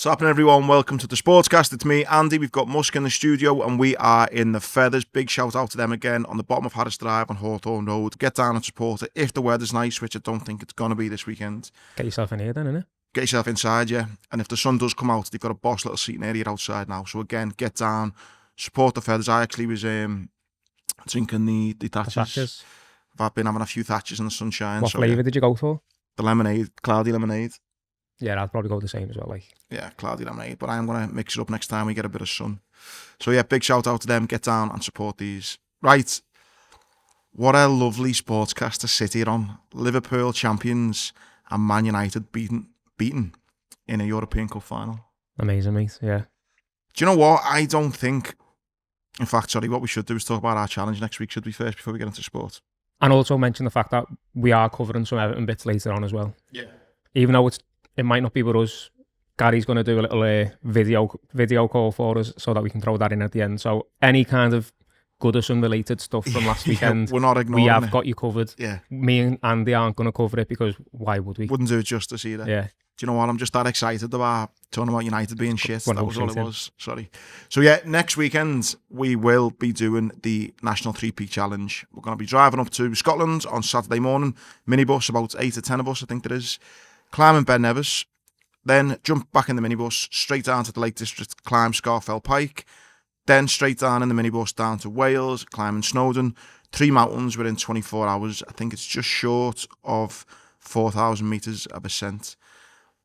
What's happening, everyone? Welcome to the Sportscast. It's me, Andy. We've got Musk in the studio and we are in the Feathers. Big shout out to them again on the bottom of Harris Drive on Hawthorne Road. Get down and support it if the weather's nice, which I don't think it's going to be this weekend. Get yourself in here then, innit? Get yourself inside, yeah. And if the sun does come out, they've got a boss little seating area outside now. So again, get down, support the Feathers. I actually was drinking the Thatchers. I've been having a few Thatchers in the sunshine. What flavour did you go for? The lemonade, cloudy lemonade. Yeah, I'd probably go the same as well. Yeah, cloudy lemonade, but I'm going to mix it up next time we get a bit of sun. So yeah, big shout out to them. Get down and support these. Right, what a lovely sportscast to sit here on. Liverpool champions and Man United beaten in a European Cup final. Amazing, mate, yeah. Do you know what? I don't think... In fact, sorry, what we should do is talk about our challenge next week, should we, first, before we get into sport? And also mention the fact that we are covering some Everton bits later on as well. Yeah. Even though it might not be with us, Gary's going to do a little video call for us so that we can throw that in at the end. So any kind of Goodison related stuff from last weekend, we're not ignoring we have got you covered. Yeah. Me and Andy aren't going to cover it because why would we? Wouldn't do it justice either. Yeah. Do you know what? I'm just that excited about talking about United being shit. That was all it was. Sorry. So yeah, next weekend we will be doing the National 3-Peak Challenge. We're going to be driving up to Scotland on Saturday morning. Minibus, about 8 to 10 of us, I think there is. Climbing Ben Nevis. Then jump back in the minibus, straight down to the Lake District, climb Scarfell Pike. Then straight down in the minibus down to Wales, climbing Snowdon. 3 mountains within 24 hours. I think it's just short of 4,000 metres of ascent.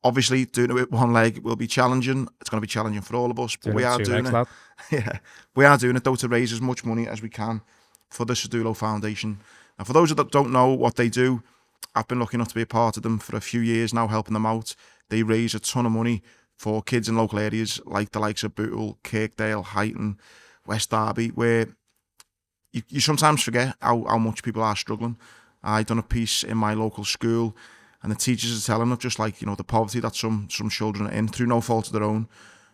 Obviously, doing it with one leg will be challenging. It's going to be challenging for all of us, but we are doing it. Yeah, we are doing it though to raise as much money as we can for the Sadulo Foundation. And for those that don't know what they do, I've been lucky enough to be a part of them for a few years now, helping them out. They raise a ton of money for kids in local areas like the likes of Bootle, Kirkdale, Huyton, West Derby, where you sometimes forget how much people are struggling. I done a piece in my local school, and the teachers are telling them just like, the poverty that some children are in through no fault of their own.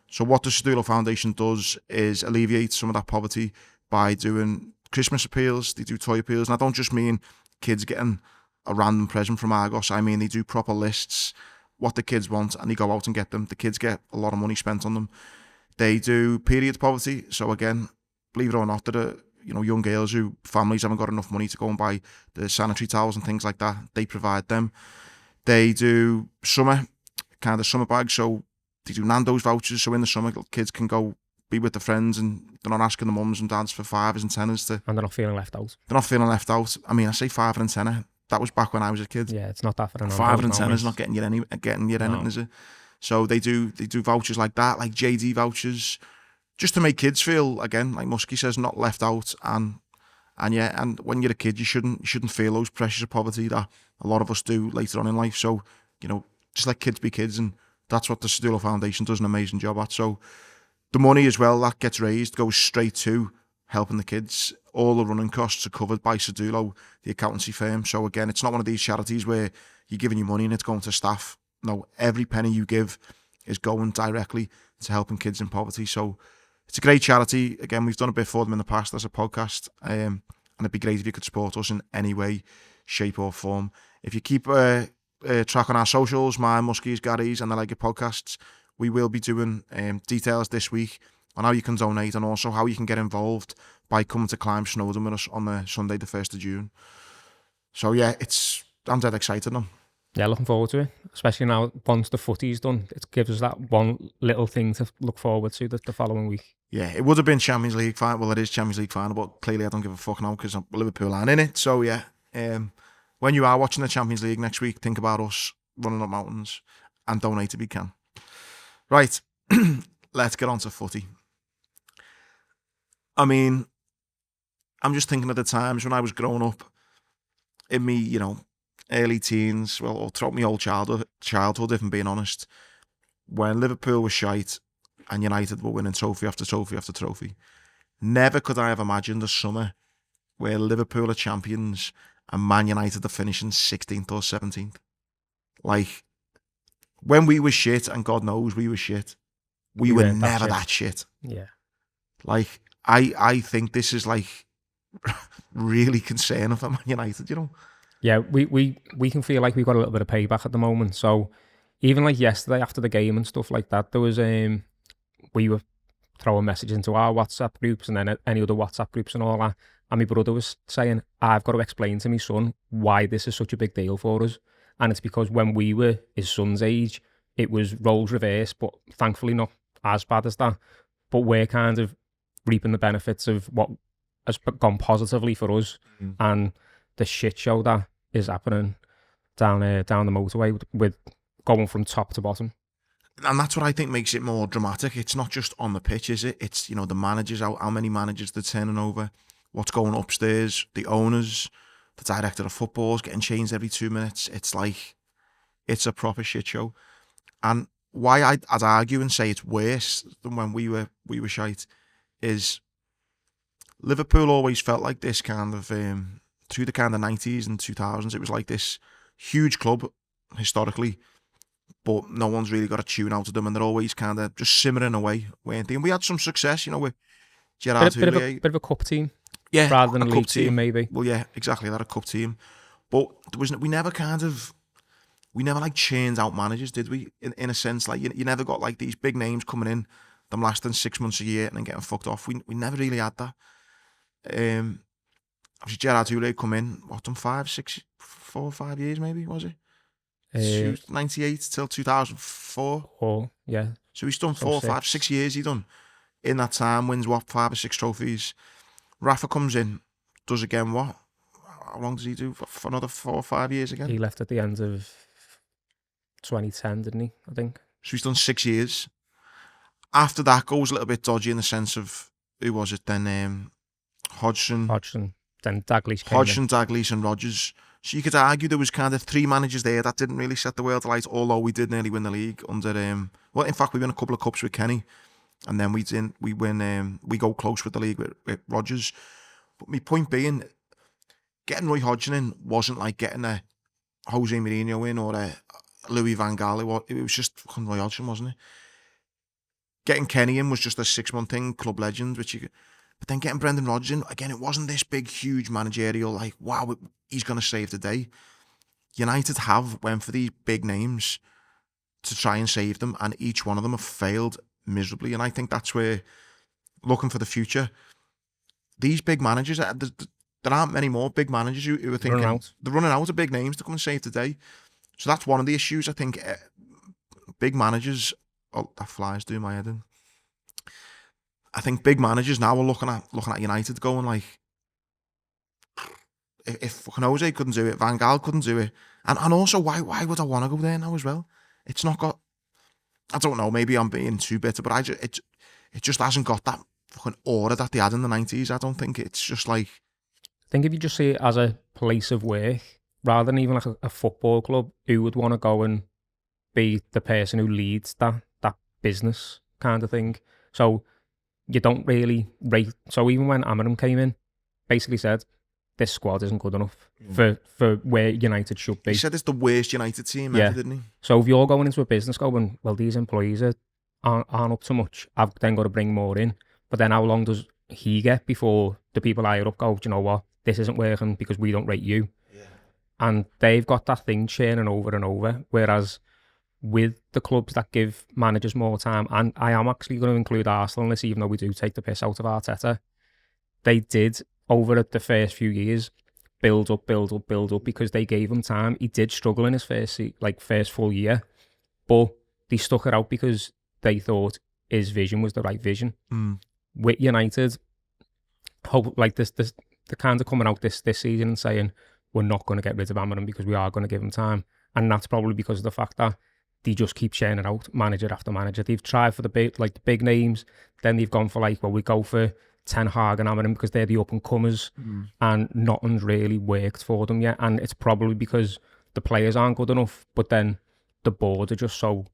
So what the Sadulo Foundation does is alleviate some of that poverty by doing Christmas appeals. They do toy appeals, and I don't just mean kids getting a random present from Argos. I mean, they do proper lists, what the kids want, and they go out and get them. The kids get a lot of money spent on them. They do period poverty. So again, believe it or not, there are young girls who families haven't got enough money to go and buy the sanitary towels and things like that. They provide them. They do summer bags. So they do Nando's vouchers. So in the summer, kids can go be with their friends and they're not asking the mums and dads for 5s and 10s. And they're not feeling left out. They're not feeling left out. I mean, I say 5 and 10. That was back when I was a kid. Yeah, it's not that for an 5 and 10 is not getting you anything, is it? So they do vouchers like that, like JD vouchers, just to make kids feel, again, like Musky says, not left out. And when you're a kid, you shouldn't feel those pressures of poverty that a lot of us do later on in life. So, just let kids be kids, and that's what the Sadulo Foundation does an amazing job at. So the money as well that gets raised goes straight to helping the kids. All the running costs are covered by Sadulo, the accountancy firm. So again, it's not one of these charities where you're giving your money and it's going to staff. No, every penny you give is going directly to helping kids in poverty. So it's a great charity. Again, we've done a bit for them in the past as a podcast. And it'd be great if you could support us in any way, shape or form. If you keep track on our socials, mine, Musky's, Gary's and the Like It podcasts, we will be doing details this week on how you can donate and also how you can get involved by coming to climb Snowdon with us on the Sunday, the 1st of June. So yeah, I'm dead excited now. Yeah, looking forward to it, especially now once the footy's done. It gives us that one little thing to look forward to the following week. Yeah, it would have been Champions League final. Well, it is Champions League final, but clearly I don't give a fuck now because Liverpool aren't in it. So yeah, when you are watching the Champions League next week, think about us running up mountains and donate if you can. Right, let's get on to footy. I mean, I'm just thinking of the times when I was growing up in me, early teens, well, or throughout my whole childhood, if I'm being honest, when Liverpool was shite and United were winning trophy after trophy after trophy. Never could I have imagined a summer where Liverpool are champions and Man United are finishing 16th or 17th. Like, when we were shit, and God knows we were shit, we were never that shit. Yeah. Like, I think this is like really concerning for Man United, Yeah, we can feel like we've got a little bit of payback at the moment. So, even like yesterday after the game and stuff like that, there was we were throwing messages into our WhatsApp groups and then any other WhatsApp groups and all that. And my brother was saying, I've got to explain to my son why this is such a big deal for us. And it's because when we were his son's age, it was roles reversed, but thankfully not as bad as that. But we're kind of reaping the benefits of what has gone positively for us and the shit show that is happening down the motorway with going from top to bottom. And that's what I think makes it more dramatic. It's not just on the pitch, is it? It's, you know, the managers, how many managers they're turning over, what's going upstairs, the owners, the director of football is getting changed every 2 minutes. It's like, it's a proper shit show. And why I'd argue and say it's worse than when we were shite is Liverpool always felt like this kind of, through the kind of 90s and 2000s, it was like this huge club, historically, but no one's really got a tune out of them, and they're always kind of just simmering away, weren't they? And we had some success, you know, with Gerard Houllier. Bit of a cup team, yeah, rather than a cup league team, maybe. Well, yeah, exactly, that a cup team. But we never like churned out managers, did we? In a sense, like you never got like these big names coming in, them lasting 6 months a year and then getting fucked off. We never really had that. Obviously Gerard Houllier come in, what, done 4 or 5 years maybe, was it? 98 till 2004. Oh, yeah. So he's done 4, 5, 6 years. He done in that time, wins what, 5 or 6 trophies. Rafa comes in, does again what? How long does he do for another 4 or 5 years again? He left at the end of 2010, didn't he? I think. So he's done 6 years. After that goes a little bit dodgy in the sense of, who was it then? Hodgson. Then Dalglish came Hodgson, Dalglish and Rodgers. So you could argue there was kind of 3 managers there that didn't really set the world alight, although we did nearly win the league under well, in fact we won a couple of cups with Kenny, and then we go close with the league with Rodgers. But my point being, getting Roy Hodgson in wasn't like getting a Jose Mourinho in or a Louis van Gaal. It was just fucking Roy Hodgson, wasn't it? Getting Kenny in was just a 6-month thing, club legend, but then getting Brendan Rodgers in, again, it wasn't this big, huge managerial, like, wow, he's going to save the day. United went for these big names to try and save them, and each one of them have failed miserably. And I think that's where, looking for the future, these big managers, there aren't many more big managers who are thinking, they're running out of big names to come and save the day. So that's one of the issues, I think. Big managers, oh, that fly's doing my head in. I think big managers now are looking at United going like, if fucking Jose couldn't do it, Van Gaal couldn't do it, and also why would I want to go there now as well? It's not got, I don't know, maybe I'm being too bitter, but it just hasn't got that fucking aura that they had in the 90s. I don't think it's just like. I think if you just see it as a place of work rather than even like a football club, who would want to go and be the person who leads that business kind of thing? So you don't really rate. So even when Amarim came in, basically said, this squad isn't good enough for where United should be. He said it's the worst United team ever, didn't he? So if you're going into a business going, well, these employees aren't up to much, I've then got to bring more in. But then how long does he get before the people higher up go, do you know what, this isn't working because we don't rate you? Yeah. And they've got that thing churning over and over. Whereas with the clubs that give managers more time, and I am actually going to include Arsenal in this, even though we do take the piss out of Arteta, they did, over the first few years, build up, because they gave him time. He did struggle in his first full year, but they stuck it out because they thought his vision was the right vision. With United, like this, they're kind of coming out this season and saying, we're not going to get rid of Amarim because we are going to give him time. And that's probably because of the fact that they just keep churning out manager after manager. They've tried for the big names, then they've gone for we go for Ten Hag and Amarim because they're the up and comers, and nothing's really worked for them yet. And it's probably because the players aren't good enough, but then the board are just so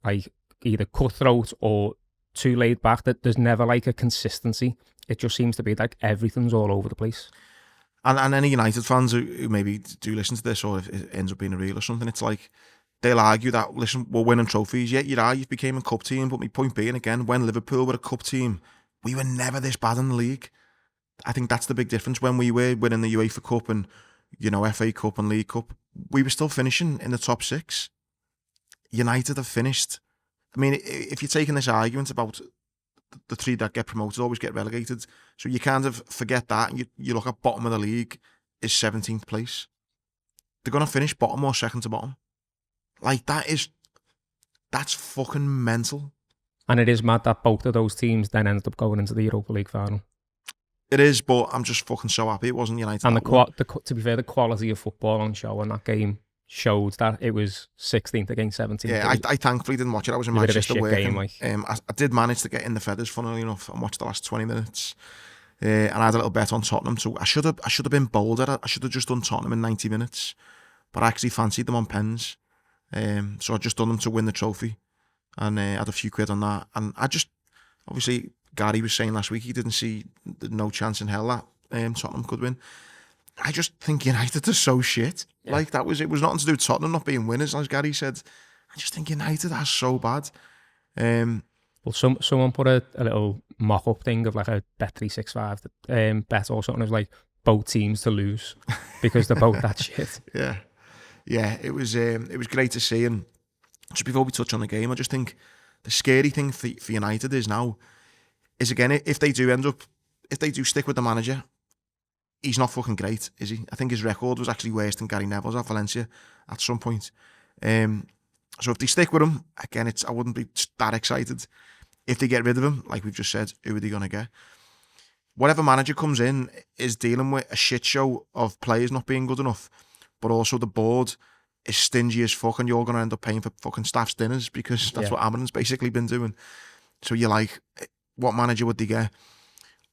either cutthroat or too laid back that there's never a consistency. It just seems to be everything's all over the place. And any United fans who maybe do listen to this, or if it ends up being a reel or something, it's they'll argue that, listen, we're winning trophies. Yeah, you've became a cup team, but my point being, again, when Liverpool were a cup team, we were never this bad in the league. I think that's the big difference. When we were winning the UEFA Cup and, FA Cup and League Cup, we were still finishing in the top 6. United have finished. I mean, if you're taking this argument about the 3 that get promoted always get relegated, so you kind of forget that, and you look at bottom of the league is 17th place. They're going to finish bottom or second to bottom. Like, that's fucking mental. And it is mad that both of those teams then ended up going into the Europa League final. It is, but I'm just fucking so happy it wasn't United. And to be fair, the quality of football on show in that game showed that it was 16th against 17th. Yeah, I thankfully didn't watch it. I was in Manchester working. Game, I did manage to get in the feathers, funnily enough, and watch the last 20 minutes. And I had a little bet on Tottenham, so I should have been bolder. I should have just done Tottenham in 90 minutes, but I actually fancied them on pens. So I just done them to win the trophy, and had a few quid on that. And I just, obviously, Gary was saying last week he didn't see no chance in hell that Tottenham could win. I just think United are so shit. Yeah. Like, it was nothing to do with Tottenham not being winners, as Gary said. I just think United are so bad. Well, someone put a little mock-up thing of like a Bet365 bet or something. It was like both teams to lose because they're both that shit. Yeah. It was great to see. And just before we touch on the game, I just think the scary thing for United is again, if they do stick with the manager, he's not fucking great, is he? I think his record was actually worse than Gary Neville's at Valencia at some point. So if they stick with him, again, I wouldn't be that excited. If they get rid of him, like we've just said, who are they going to get? Whatever manager comes in is dealing with a shit show of players not being good enough, but also the board is stingy as fuck, and you're going to end up paying for fucking staff's dinners because that's what Amarin's basically been doing. So you're like, what manager would they get?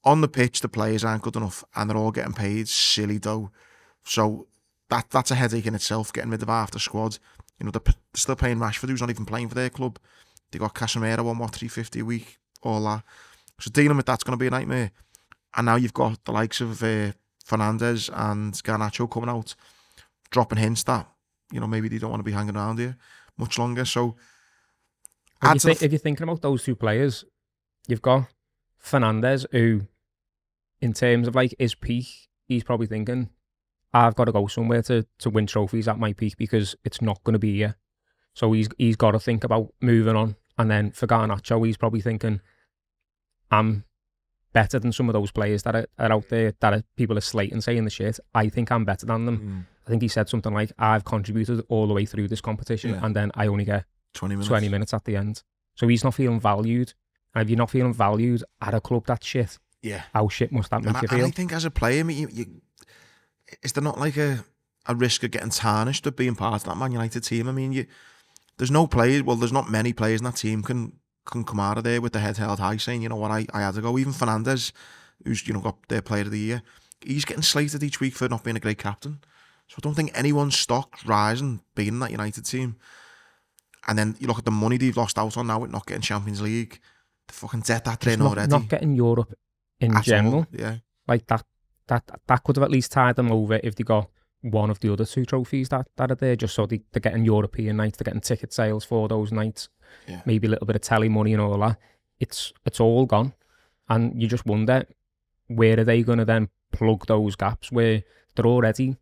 On the pitch, the players aren't good enough, and they're all getting paid silly dough. So that's a headache in itself, getting rid of half the squad. You know, they're still paying Rashford, who's not even playing for their club. They got Casemiro on, $350 a week, all that. So dealing with that's going to be a nightmare. And now you've got the likes of Fernandes and Garnacho coming out, dropping hints that, you know, maybe they don't want to be hanging around here much longer. So if you're thinking about those two players, you've got Fernandes, who, in terms of like his peak, he's probably thinking, I've got to go somewhere to win trophies at my peak because it's not going to be here. So he's got to think about moving on. And then for Garnacho, he's probably thinking, I'm better than some of those players that are out there that people are slating saying the shit. I think I'm better than them. I think he said something like, I've contributed all the way through this competition and then I only get 20 minutes at the end. So he's not feeling valued. And if you're not feeling valued at a club that's shit, how shit must that make you feel? And I think as a player, I mean, is there not like a risk of getting tarnished of being part of that Man United team? I mean, there's no players, well, there's not many players in that team can come out of there with the head held high saying, you know what, I had to go. Even Fernandes, who's, you know, got their player of the year, he's getting slated each week for not being a great captain. So I don't think anyone's stock rising being in that United team. And then you look at the money they've lost out on now with not getting Champions League, the fucking debt that they're in already. Not getting Europe in at general. All, yeah. Like that could have at least tied them over if they got one of the other two trophies that are there, just so they're getting European nights, they're getting ticket sales for those nights, maybe a little bit of telly money and all that. It's all gone. And you just wonder, where are they going to then plug those gaps where they're already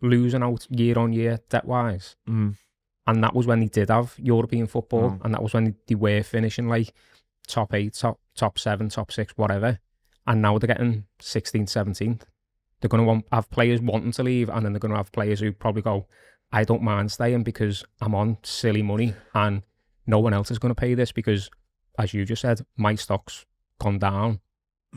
losing out year on year debt-wise? And that was when they did have European football, and that was when they were finishing like top 8, top 7, top 6, whatever. And now they're getting 16th, 17th. They're going to have players wanting to leave, and then they're going to have players who probably go, I don't mind staying because I'm on silly money and no one else is going to pay this because, as you just said, my stock's gone down.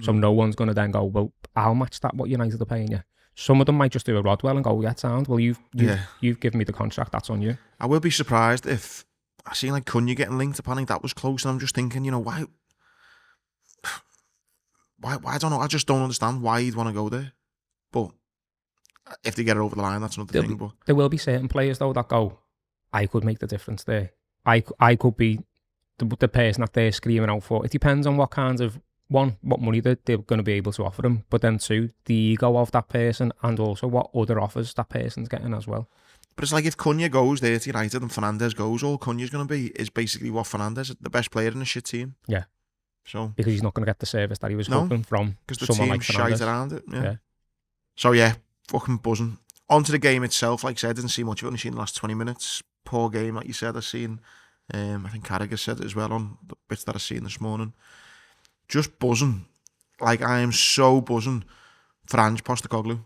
So no one's going to then go, well, I'll match that what United are paying you. Some of them might just do a Rodwell and go, yeah, sound. Well, you've given me the contract, that's on you. I will be surprised if I seen like Cunha getting linked up. I think that was close, and I'm just thinking, you know, why I don't know. I just don't understand why you'd want to go there. But if they get it over the line, that's another thing. But there will be certain players though that go, I could make the difference there. I could be the person that they're screaming out for. It depends on what kinds of, one, what money they're going to be able to offer them, but then two, the ego of that person and also what other offers that person's getting as well. But it's like if Cunha goes there to United and Fernandes goes, all Cunha's going to be is basically what Fernandes, the best player in a shit team. Yeah. So because he's not going to get the service that he was hoping from someone like Fernandes. Because the team shite around it. Yeah. So yeah, fucking buzzing. On to the game itself, like I said, I didn't see much of it. Only seen the last 20 minutes. Poor game, like you said. I've seen I think Kerkez said it as well on the bits that I've seen this morning. Just buzzing. Like, I am so buzzing for Ange Postecoglou.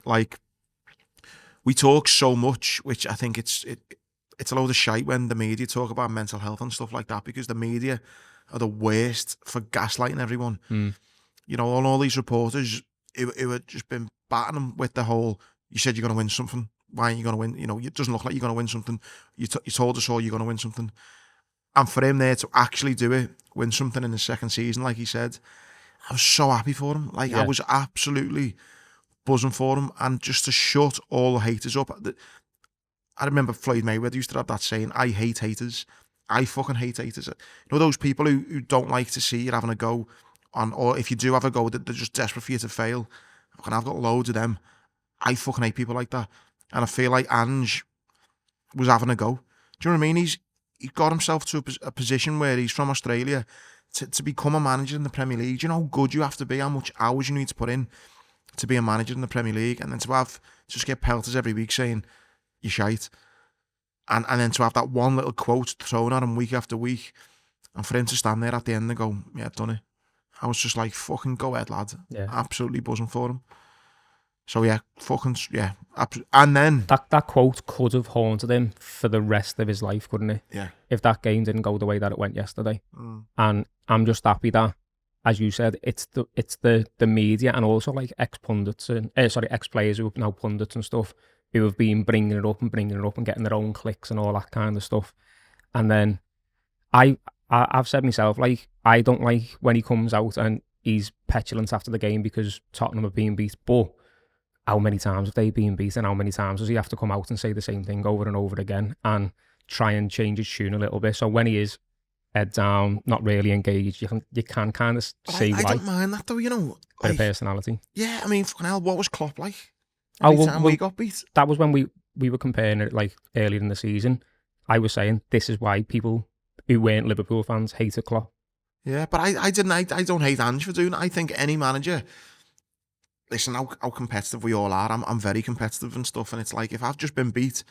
Like, we talk so much, which I think it's a load of shite when the media talk about mental health and stuff like that, because the media are the worst for gaslighting everyone. You know, all these reporters who had just been batting them with the whole, you said you're going to win something. Why aren't you going to win? You know, it doesn't look like you're going to win something. You told us all you're going to win something. And for him there to actually do it, win something in the second season, like he said, I was so happy for him. Like, I was absolutely buzzing for him. And just to shut all the haters up. I remember Floyd Mayweather used to have that saying, I hate haters. I fucking hate haters. You know, those people who don't like to see you having a go on, or if you do have a go, they're just desperate for you to fail. And I've got loads of them. I fucking hate people like that. And I feel like Ange was having a go. Do you know what I mean? He got himself to a position where he's from Australia to become a manager in the Premier League. Do you know how good you have to be, how much hours you need to put in to be a manager in the Premier League, and then to just get pelters every week saying you're shite, and then to have that one little quote thrown at him week after week, and for him to stand there at the end and go, yeah, I've done it. I was just like, fucking go ahead, lad. Yeah. Absolutely buzzing for him. So yeah, and then that quote could have haunted him for the rest of his life, couldn't it? Yeah. If that game didn't go the way that it went yesterday. And I'm just happy that, as you said, it's the media and also like ex-pundits and ex-players who are now pundits and stuff who have been bringing it up and getting their own clicks and all that kind of stuff. And then I've said myself, like, I don't like when he comes out and he's petulant after the game because Tottenham are being beat, but how many times have they been beaten? How many times does he have to come out and say the same thing over and over again and try and change his tune a little bit? So when he is head down, not really engaged, you can kind of see why. I don't mind that though, you know. Bit of personality. Yeah, I mean, fucking hell, what was Klopp like? Every time we got beat. That was when we were comparing it like earlier in the season. I was saying this is why people who weren't Liverpool fans hated Klopp. Yeah, but I don't hate Ange for doing it. I think any manager. Listen, how competitive we all are. I'm very competitive and stuff, and it's like, if I've just been beat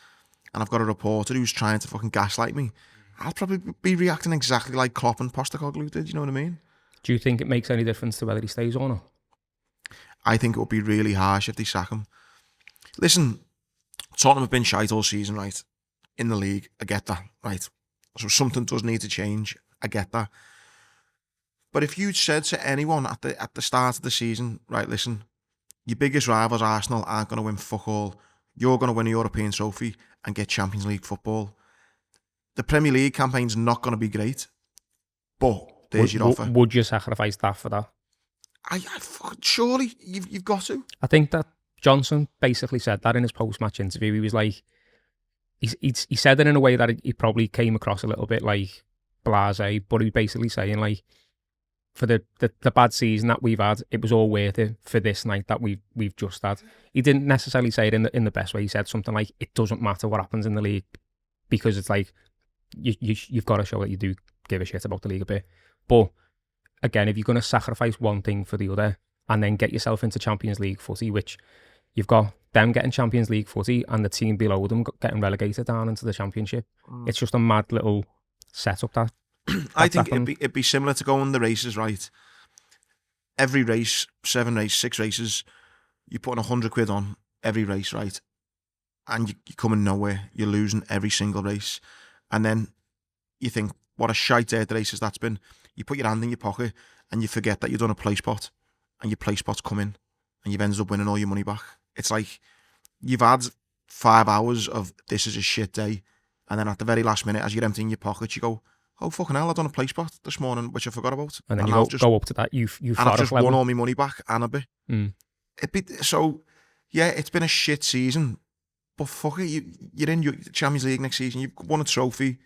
and I've got a reporter who's trying to fucking gaslight me, I'll probably be reacting exactly like Klopp and Postecoglou did, you know what I mean? Do you think it makes any difference to whether he stays or not? I think it would be really harsh if they sack him. Listen, Tottenham have been shite all season, right? In the league, I get that, right? So something does need to change, I get that. But if you'd said to anyone at the start of the season, right, listen, your biggest rivals, Arsenal, aren't going to win fuck all. You're going to win a European trophy and get Champions League football. The Premier League campaign's not going to be great, but there's your offer. Would you sacrifice that for that? Surely you've got to. I think that Johnson basically said that in his post-match interview. He was like, he said it in a way that he probably came across a little bit like blasé, but he basically saying like, for the bad season that we've had, it was all worth it for this night that we've just had. He didn't necessarily say it in the best way. He said something like, it doesn't matter what happens in the league, because it's like, you've got to show that you do give a shit about the league a bit. But again, if you're going to sacrifice one thing for the other and then get yourself into Champions League footy, which you've got them getting Champions League footy and the team below them getting relegated down into the Championship. It's just a mad little setup that. I think it'd be similar to going the races, right? Every race, 6 races, you're putting 100 quid on every race, right? And you're coming nowhere. You're losing every single race. And then you think, what a shite day the races that's been. You put your hand in your pocket and you forget that you've done a play spot, and your play spots come in and you've ended up winning all your money back. It's like you've had 5 hours of this is a shit day, and then at the very last minute, as you're emptying your pockets, you go, oh fucking hell, I've done a play spot this morning which I forgot about, and then you go up to that and I've just won all my money back and a bit. So yeah, it's been a shit season, but fuck it, you're in your Champions League next season, you've won a trophy,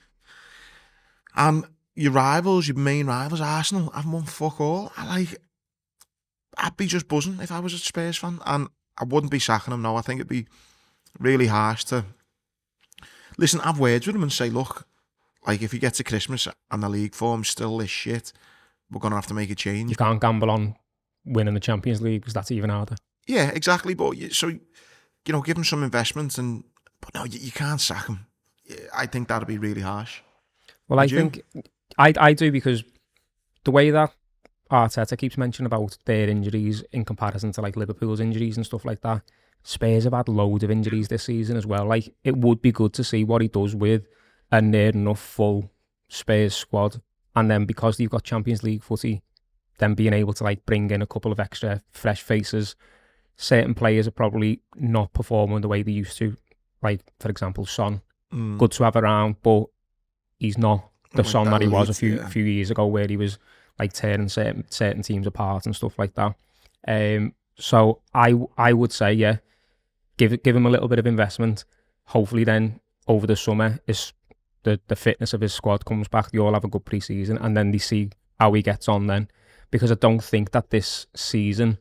and your main rivals, Arsenal, haven't won fuck all. I'd be just buzzing if I was a Spurs fan, and I wouldn't be sacking him. No, I think it'd be really harsh to listen, have words with him and say, look, like, if you get to Christmas and the league form's still this shit, we're going to have to make a change. You can't gamble on winning the Champions League because that's even harder. Yeah, exactly. But so, give him some investment, but no, you can't sack him. I think that'd be really harsh. Well, I think I do, because the way that Arteta keeps mentioning about their injuries in comparison to like Liverpool's injuries and stuff like that, Spurs have had loads of injuries this season as well. Like, it would be good to see what he does with a near enough full Spurs squad, and then because you've got Champions League footy, then being able to like bring in a couple of extra fresh faces. Certain players are probably not performing the way they used to. Like, for example, Son. Good to have around, but he's not the Son that he was a few years ago, where he was like tearing certain teams apart and stuff like that. So I would say, yeah, give him a little bit of investment. Hopefully then over the summer, the fitness of his squad comes back. They all have a good pre-season, and then they see how he gets on then. Because I don't think that this season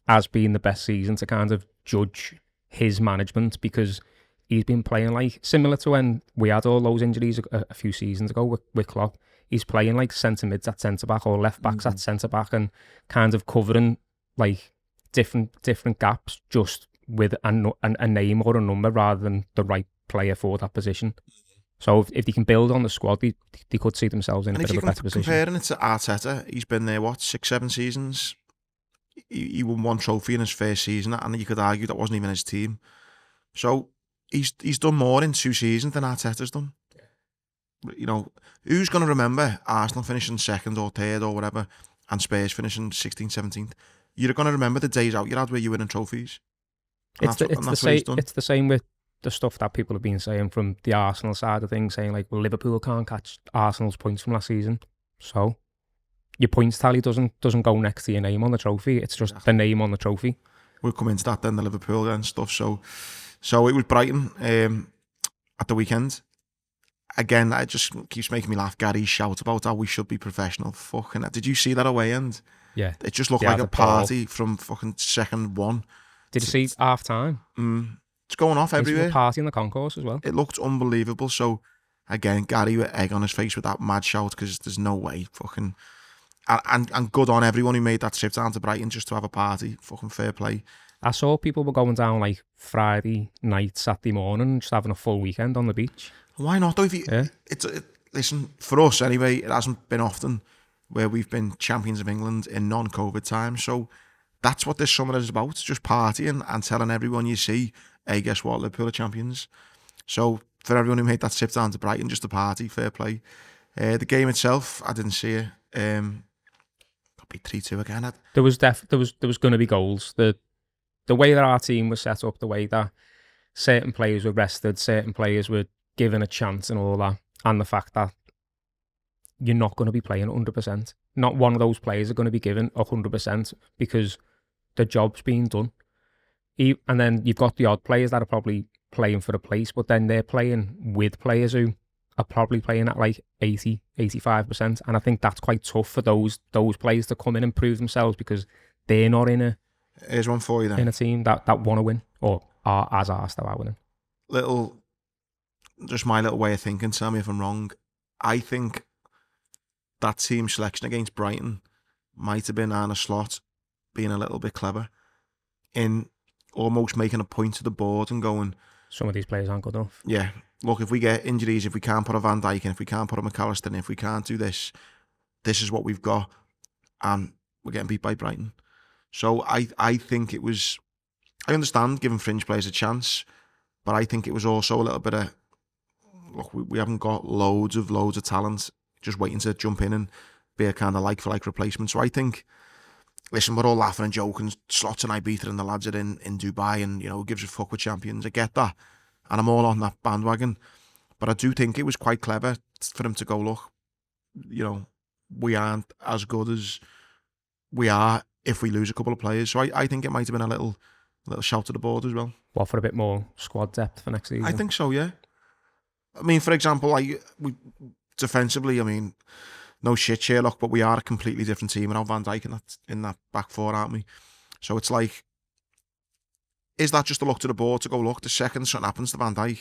has been the best season to kind of judge his management, because he's been playing like similar to when we had all those injuries a few seasons ago with Klopp. He's playing like centre mids at centre back or left backs at centre back, and kind of covering like different gaps just with a name or a number rather than the right player for that position. So if they can build on the squad, they could see themselves in a bit of a better position. Comparing it to Arteta, he's been there, 6-7 seasons? He won one trophy in his first season, and you could argue that wasn't even his team. So he's done more in 2 seasons than Arteta's done. You know, who's going to remember Arsenal finishing 2nd or 3rd or whatever, and Spurs finishing 16th, 17th? You're going to remember the days out you had where you were winning trophies. It's the same with the stuff that people have been saying from the Arsenal side of things, saying like, well, Liverpool can't catch Arsenal's points from last season. So your points tally doesn't go next to your name on the trophy. It's just the name on the trophy. We'll come into that then, the Liverpool and stuff. So it was Brighton at the weekend. Again, it just keeps making me laugh. Gary's shout about how we should be professional. Fucking, did you see that away end? Yeah. It just looked like a party from fucking second one. Did you see half time? It's going off everywhere. There's a party in the concourse as well. It looked unbelievable. So again, Gary with egg on his face with that mad shout, because there's no way fucking. And good on everyone who made that trip down to Brighton just to have a party. Fucking fair play. I saw people were going down like Friday night, Saturday morning, just having a full weekend on the beach. Why not though? Listen, for us anyway, it hasn't been often where we've been champions of England in non-COVID times. So that's what this summer is about. It's just partying and telling everyone you see, hey, guess what? Liverpool are champions. So for everyone who made that trip down to Brighton just to party, fair play. The game itself, I didn't see it. Could be 3-2 again. There was going to be goals. The way that our team was set up, the way that certain players were rested, certain players were given a chance and all that, and the fact that you're not going to be playing 100%. Not one of those players are going to be given 100% because the job's being done. And then you've got the odd players that are probably playing for a place, but then they're playing with players who are probably playing at like 80, 85%. And I think that's quite tough for those players to come in and prove themselves, because they're not in a... Here's one for you then. In a team that want to win, or are as Arsenal are winning. Just my little way of thinking, tell me if I'm wrong. I think that team selection against Brighton might have been Arne Slot being a little bit clever in almost making a point to the board and going, some of these players aren't good enough. Yeah, look, if we get injuries, if we can't put a Van Dijk in, if we can't put a McAllister in, if we can't do this, this is what we've got, and we're getting beat by Brighton. So I think it was, I understand giving fringe players a chance, but I think it was also a little bit of, look, we haven't got loads of talent just waiting to jump in and be a kind of like-for-like replacement. So I think, listen, we're all laughing and joking, Slots and Ibiza and the lads are in Dubai, and, you know, who gives a fuck with champions? I get that, and I'm all on that bandwagon. But I do think it was quite clever for him to go, look, you know, we aren't as good as we are if we lose a couple of players. So I think it might have been a little shout to the board as well. Well, for a bit more squad depth for next season? I think so, yeah. I mean, for example, like defensively, I mean, no shit, Sherlock, but we are a completely different team without Van Dijk in that back four, aren't we? So it's like, is that just a look to the board to go, look, the second something happens to Van Dijk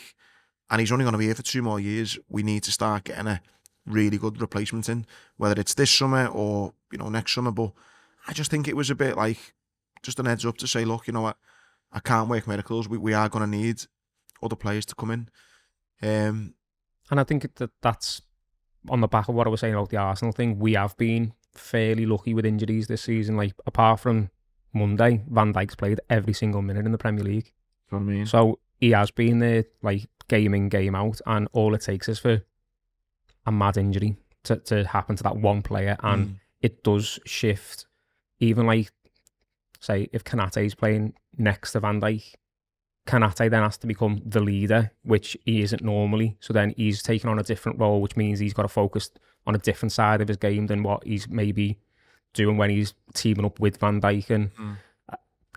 and he's only going to be here for 2 more years, we need to start getting a really good replacement in, whether it's this summer or, you know, next summer. But I just think it was a bit like just an heads up to say, look, you know what, I can't work miracles. We are going to need other players to come in. And I think that's on the back of what I was saying about the Arsenal thing, we have been fairly lucky with injuries this season. Like, apart from Monday, Van Dijk's played every single minute in the Premier League. What I mean? So he has been there, like, game in, game out, and all it takes is for a mad injury to happen to that one player, and it does shift. Even, like, say, if Konate's playing next to Van Dijk, Konate then has to become the leader, which he isn't normally. So then he's taking on a different role, which means he's got to focus on a different side of his game than what he's maybe doing when he's teaming up with Van Dijk. And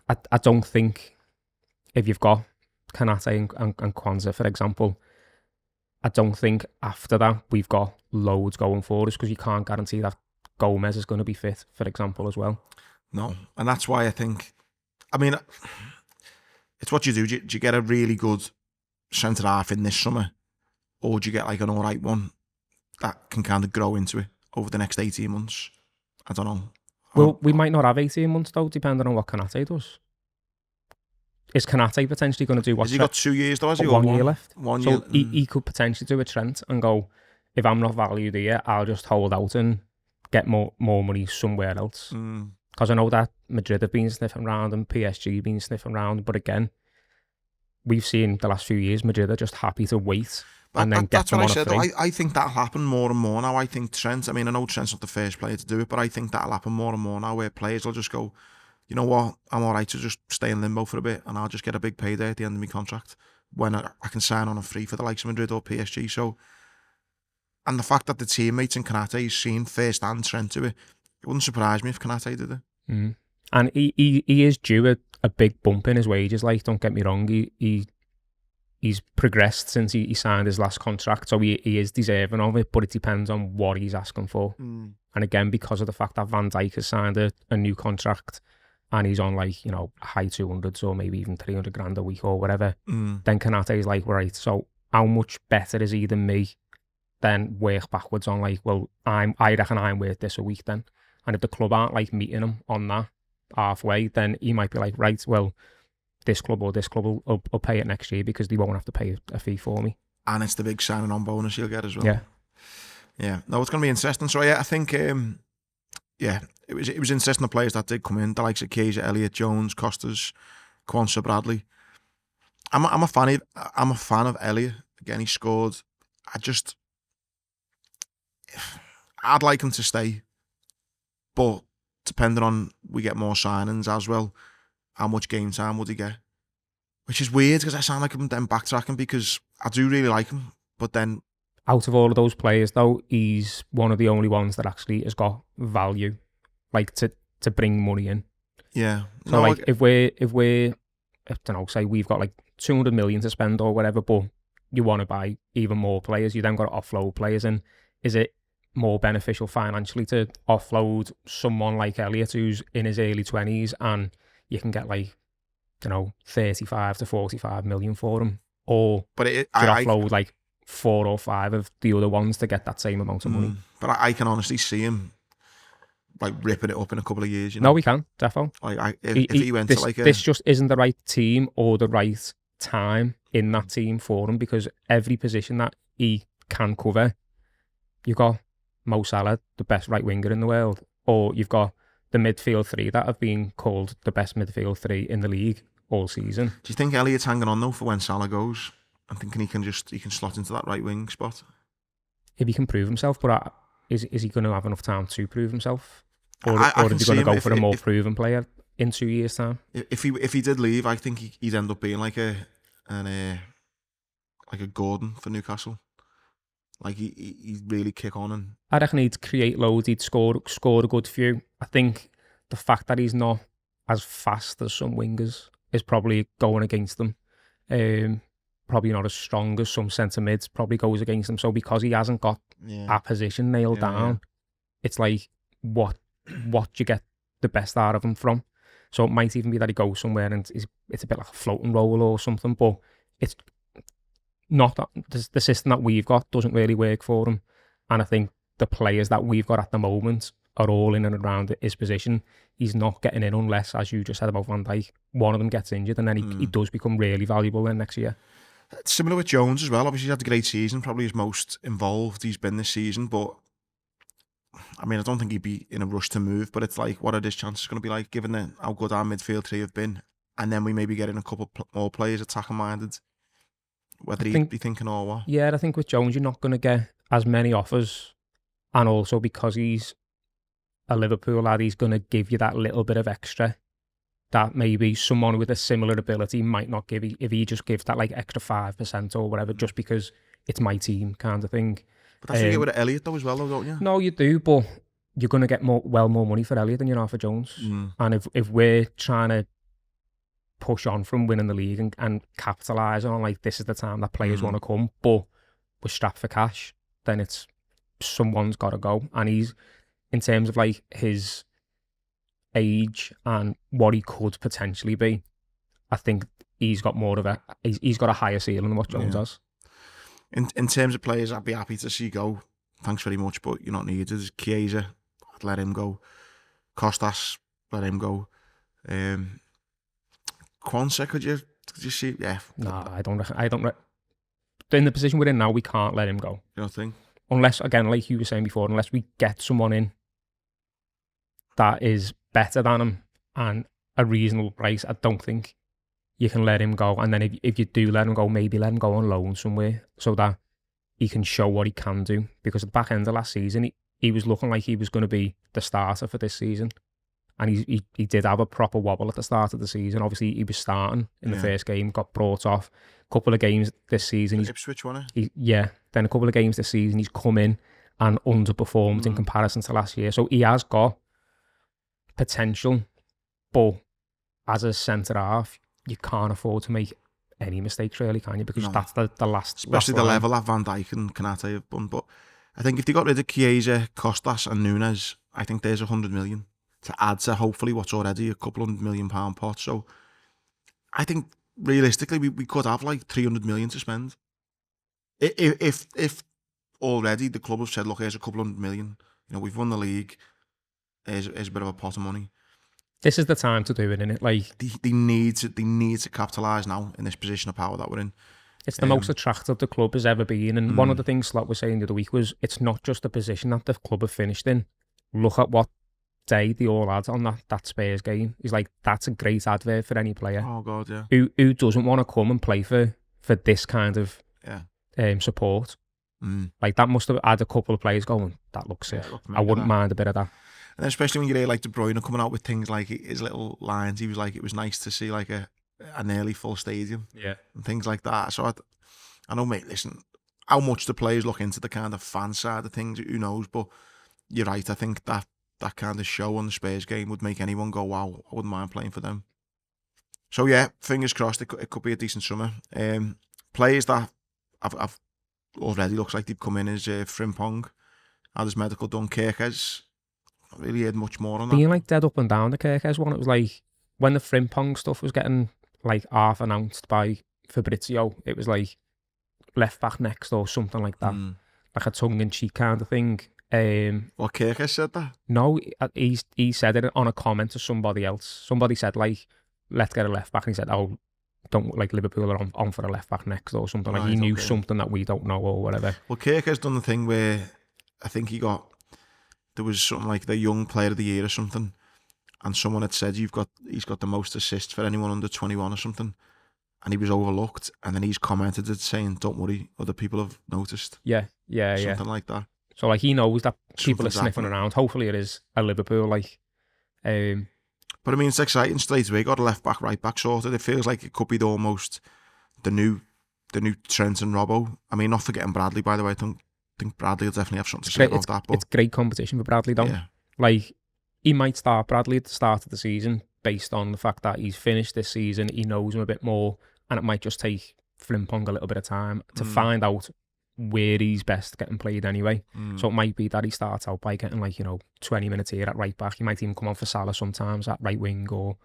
I don't think, if you've got Konate and Kwanzaa, for example, I don't think after that we've got loads going for us, because you can't guarantee that Gomez is going to be fit, for example, as well. No, and that's why I think, I mean, it's what you do. Do you get a really good centre half in this summer, or do you get like an all right one that can kind of grow into it over the next 18 months? I don't know. Well, we might not have 18 months though, depending on what Konate does. Is Konate potentially going to do what? Has he got 2 years though? Has he? 1 year left. 1 so year. He could potentially do a Trent and go, if I'm not valued here, I'll just hold out and get more money somewhere else. Because I know that Madrid have been sniffing around and PSG been sniffing around, but again, we've seen the last few years Madrid are just happy to wait and then get them on a free. That's what I said. I think that'll happen more and more now. I think Trent, I mean, I know Trent's not the first player to do it, but I think that'll happen more and more now, where players will just go, you know what, I'm all right to just stay in limbo for a bit and I'll just get a big payday at the end of my contract when I can sign on a free for the likes of Madrid or PSG. So, and the fact that the teammates in Konate's seen firsthand Trent do it, it wouldn't surprise me if Konate did it. And he is due a big bump in his wages. Like, don't get me wrong, he's progressed since he signed his last contract, so he is deserving of it, but it depends on what he's asking for. And again, because of the fact that Van Dijk has signed a new contract and he's on, like, you know, high 200s or maybe even 300 grand a week or whatever, then Konate is like, right, so how much better is he than me? Then work backwards on, like, well, I reckon I'm worth this a week then. And if the club aren't, like, meeting him on that halfway, then he might be like, right, well, this club or this club will pay it next year because they won't have to pay a fee for me. And it's the big signing on bonus you'll get as well. Yeah. No, it's going to be interesting. So yeah, I think it was interesting, the players that did come in, the likes of Kaiser, Elliott, Jones, Costas, Kwanzaa, Bradley. I'm a fan of Elliott. Again, he scored. I'd like him to stay, but depending on we get more signings as well, how much game time would he get? Which is weird because I sound like I'm then backtracking because I do really like him, but then out of all of those players though, he's one of the only ones that actually has got value, like to bring money in. Yeah. So if we're I don't know, say we've got like 200 million to spend or whatever, but you want to buy even more players, you then got to offload players, and is it more beneficial financially to offload someone like Elliott who's in his early 20s and you can get, like, you know, 35 to 45 million for him, or offload like 4 or 5 of the other ones to get that same amount of money? But I can honestly see him like ripping it up in a couple of years. You know? No, we can, defo. Like if he went this, to like this just isn't the right team or the right time in that team for him, because every position that he can cover, you've got Mo Salah, the best right winger in the world, or you've got the midfield three that have been called the best midfield three in the league all season. Do you think Elliott's hanging on though for when Salah goes? I'm thinking he can slot into that right wing spot if he can prove himself. But is he going to have enough time to prove himself, or is he going to go for a more proven player in 2 years' time? If he did leave, I think he'd end up being like a Gordon for Newcastle. Like he'd really kick on, and I reckon he'd create loads. He'd score a good few. I think the fact that he's not as fast as some wingers is probably going against them. Probably not as strong as some centre mids probably goes against them. So because he hasn't got a position nailed down, it's like what you get the best out of him from. So it might even be that he goes somewhere and it's a bit like a floating role or something, but it's not that the system that we've got doesn't really work for him. And I think the players that we've got at the moment are all in and around his position. He's not getting in unless, as you just said about Van Dijk, one of them gets injured and then he does become really valuable then next year. It's similar with Jones as well. Obviously, he's had a great season, probably his most involved he's been this season. But I mean, I don't think he'd be in a rush to move. But it's like, what are his chances going to be like, given how good our midfield three have been? And then we maybe get in a couple more players attacking minded. Whether he'd be thinking or what. Yeah, I think with Jones, you're not going to get as many offers. And also because he's a Liverpool lad, he's going to give you that little bit of extra that maybe someone with a similar ability might not give if he just gives that like extra 5% or whatever, just because it's my team kind of thing. But that's what you get with Elliott though as well, though, don't you? No, you do, but you're going to get more money for Elliott than you are for Jones. And if we're trying to push on from winning the league and capitalise on like this is the time that players want to come, but we're strapped for cash, then it's someone's got to go. And he's, in terms of like his age and what he could potentially be, I think he's got more of he's got a higher ceiling than what Jones has. In terms of players I'd be happy to see go, thanks very much, but you're not needed. Chiesa, I'd let him go. Costas, let him go. Quansah, could you see? Yeah. No, I don't. In the position we're in now, we can't let him go. You don't think? Unless, again, like you were saying before, unless we get someone in that is better than him and a reasonable price, I don't think you can let him go. And then if you do let him go, maybe let him go on loan somewhere so that he can show what he can do. Because at the back end of last season, he was looking like he was going to be the starter for this season. And he did have a proper wobble at the start of the season. Obviously, he was starting in the first game, got brought off. A couple of games this season. Ipswich, wasn't it? Then a couple of games this season, he's come in and underperformed in comparison to last year. So he has got potential, but as a centre-half, you can't afford to make any mistakes, really, can you? Because that's the last... Especially last the level that Van Dijk and Konate have done. But I think if they got rid of Chiesa, Costas and Nunes, I think there's 100 million. To add to hopefully what's already a couple £100 million pot. So I think realistically we could have like 300 million to spend. If already the club have said, look, here's a couple £100 million, you know, we've won the league, here's a bit of a pot of money. This is the time to do it, innit? Like they need to capitalise now in this position of power that we're in. It's the most attractive the club has ever been. And one of the things Slot was saying the other week was it's not just the position that the club have finished in. Look at what day they all had on that Spurs game. He's like, that's a great advert for any player. Oh God, yeah. Who doesn't want to come and play for this kind of support? Like that must have had a couple of players going, that looks sick. I wouldn't mind a bit of that. And then especially when you hear like De Bruyne coming out with things like his little lines, he was like, it was nice to see like a nearly full stadium, and things like that. So I know, mate. Listen, how much the players look into the kind of fan side of things, who knows? But you're right. I think that kind of show on the Spurs game would make anyone go, wow, I wouldn't mind playing for them. So yeah, fingers crossed, it could be a decent summer. Players that I've already looks like they've come in is Frimpong, had his medical done. Kerkez, not really heard much more on that. Being like dead up and down the Kerkez one, it was like when the Frimpong stuff was getting like half announced by Fabrizio, it was like left back next or something like that, like a tongue-in-cheek kind of thing. What, Kerkez said that? No, he said it on a comment to somebody else. Somebody said like, let's get a left back, and he said, oh, don't like Liverpool are on for a left back next or something. Like he knew something that we don't know or whatever. Well, Kerkez done the thing where I think there was something like the young player of the year or something, and someone had said he's got the most assists for anyone under 21 or something, and he was overlooked, and then he's commented it saying, don't worry, other people have noticed. Something like that. So like he knows that people are sniffing around. Hopefully it is a Liverpool like. But I mean, it's exciting straight away. Got a left back, right back sorted. It feels like it could be almost the new Trent and Robbo. I mean, not forgetting Bradley, by the way. I think Bradley will definitely have something to say about that. But it's great competition for Bradley, though. Yeah. Like he might start Bradley at the start of the season based on the fact that he's finished this season. He knows him a bit more, and it might just take Frimpong a little bit of time to find out where he's best getting played anyway. So it might be that he starts out by getting 20 minutes here at right back. He might even come on for Salah sometimes at right wing or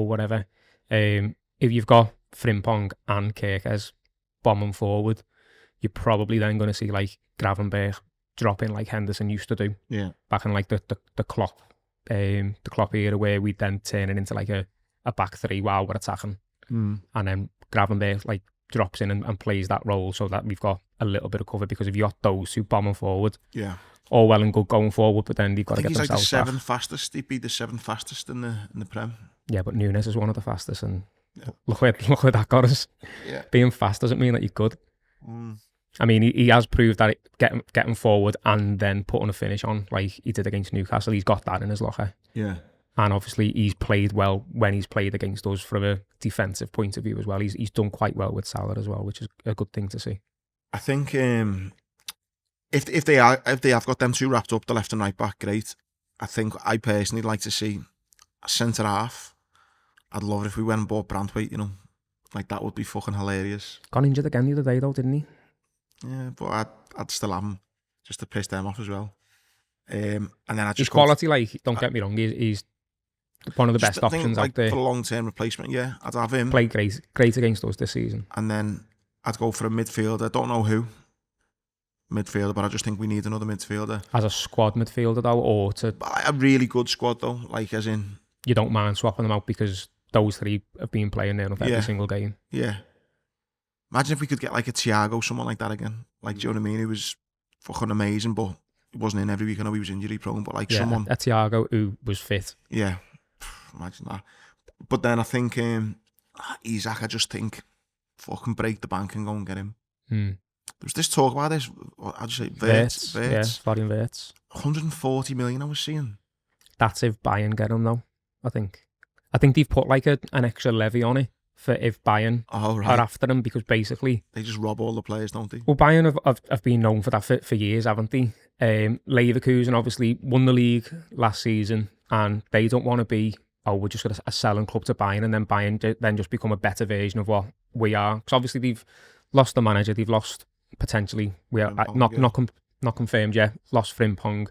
whatever. If you've got Frimpong and Kerkez bombing forward, you're probably then going to see like Gravenberch drop in like Henderson used to do. Yeah. Back in like the Klopp era, where we'd then turn it into like a back three while we're attacking. And then Gravenberch like drops in and plays that role so that we've got a little bit of cover, because if you got those two bombing forward, all well and good going forward, but then they've got to get themselves back. He's like the seventh fastest. He'd be the seventh fastest in the Prem. Yeah, but Nunes is one of the fastest, and look where that got us. Yeah. Being fast doesn't mean that you're good. I mean, he has proved that getting forward and then putting a finish on, like he did against Newcastle. He's got that in his locker. Yeah. And obviously he's played well when he's played against us from a defensive point of view as well. He's done quite well with Salah as well, which is a good thing to see. I think if they have got them two wrapped up, the left and right back, great. I personally like to see a centre half. I'd love it if we went and bought Brandtwaite, you know. Like, that would be fucking hilarious. Got injured again the other day though, didn't he? Yeah, but I'd still have him just to piss them off as well. And then I just his quality, like, don't get me wrong, he's one of the best options out there. For a long-term replacement, yeah, I'd have him. Played great against us this season. And then I'd go for a midfielder. I don't know who midfielder, but I just think we need another midfielder. As a squad midfielder though, or to... A really good squad though, like as in... You don't mind swapping them out because those three have been playing there every single game. Yeah. Imagine if we could get like a Thiago, someone like that again. Like, do you know what I mean? He was fucking amazing, but he wasn't in every week. I know he was injury prone, but like someone... a Thiago who was fit. Yeah. Imagine that. But then I think Isak, I just think fucking break the bank and go and get him. There was this talk about this, I'd say Wirtz. Yeah, Florian Wirtz. 140 million I was seeing. That's if Bayern get him though, I think. I think they've put like an extra levy on it for if Bayern are after him, because basically... They just rob all the players, don't they? Well, Bayern have been known for that for years, haven't they? Leverkusen obviously won the league last season, and they don't want to be... we're just going to a selling club to Bayern, and then Bayern then just become a better version of what we are. Because obviously they've lost the manager, they've lost potentially, we are not confirmed yet, lost Frimpong,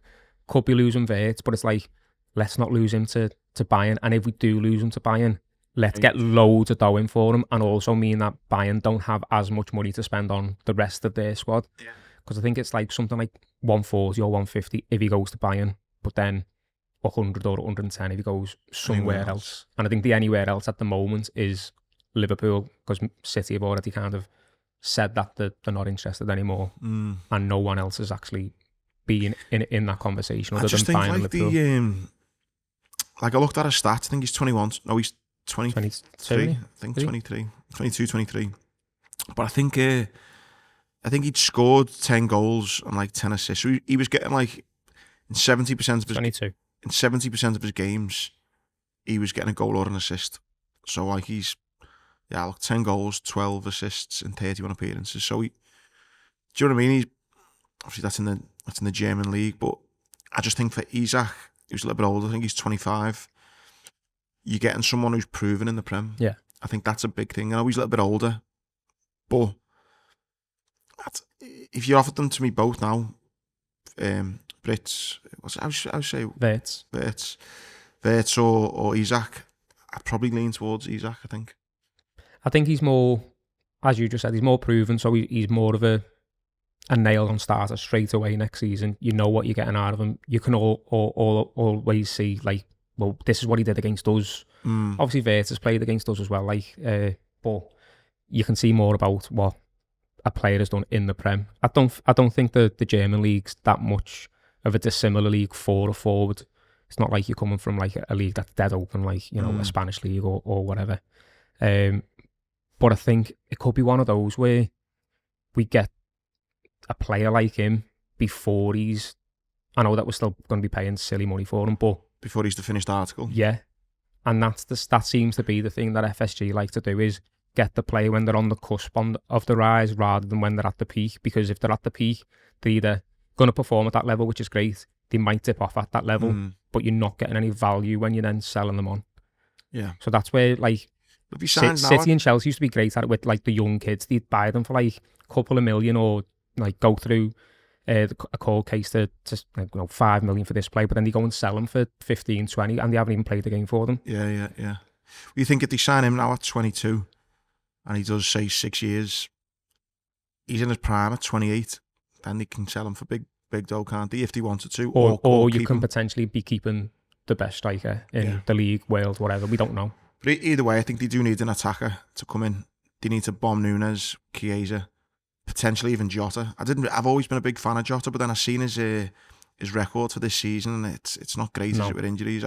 could be losing Wirtz, but it's like, let's not lose him to Bayern. And if we do lose him to Bayern, let's get loads of dough in for him, and also mean that Bayern don't have as much money to spend on the rest of their squad. Because I think it's like something like 140 or 150 if he goes to Bayern, but then 100 or 110 if he goes somewhere else. And I think the anywhere else at the moment is Liverpool, because City have already kind of said that they're not interested anymore, and no one else has actually been in that conversation other than Bayern and Liverpool. Like I looked at his stats, I think he's 21. No, he's 23. I think 23. 22, 23. But I think he'd scored 10 goals and like 10 assists. So he was getting like in 70% of his 22. In 70% of his games, he was getting a goal or an assist. So like he's 10 goals, 12 assists in 31 appearances. So do you know what I mean? Obviously that's in the German league, but I just think for Isak, who's a little bit older, I think he's 25. You're getting someone who's proven in the Prem. Yeah. I think that's a big thing. I know he's a little bit older, but if you offered them to me both now, Brits, I would say Wirtz or Isak, I'd probably lean towards Isak, I think he's more, as you just said, he's more proven, so he's more of a nail-on starter straight away next season. You know what you're getting out of him. You can always see, like, well, this is what he did against us. Obviously, Wirtz has played against us as well, but you can see more about what a player has done in the Prem. I don't think the German league's that much of a dissimilar league for a forward. It's not like you're coming from like a league that's dead open, like, you know, a Spanish league or whatever. But I think it could be one of those where we get a player like him before he's... I know that we're still going to be paying silly money for him, but... Before he's the finished article. Yeah. And that seems to be the thing that FSG like to do, is get the player when they're on the cusp of the rise rather than when they're at the peak. Because if they're at the peak, they're either going to perform at that level, which is great. They might dip off at that level, but you're not getting any value when you're then selling them on. Yeah. So that's where, like, City and Chelsea used to be great at it with, like, the young kids. They'd buy them for, like, a couple of million, or, like, go through a cold case to 5 million for this player, but then they go and sell them for 15, 20, and they haven't even played the game for them. Yeah. Well, you think if they sign him now at 22, and he does, say, 6 years, he's in his prime at 28, then they can sell him for big dough, can't they, if they wanted to? Or you can potentially be keeping the best striker in the league, world, whatever. We don't know. But either way, I think they do need an attacker to come in they need to bomb Núñez, Chiesa, potentially even Jota. I've always been a big fan of Jota, but then I've seen his record for this season, and it's not great, is it, with injuries?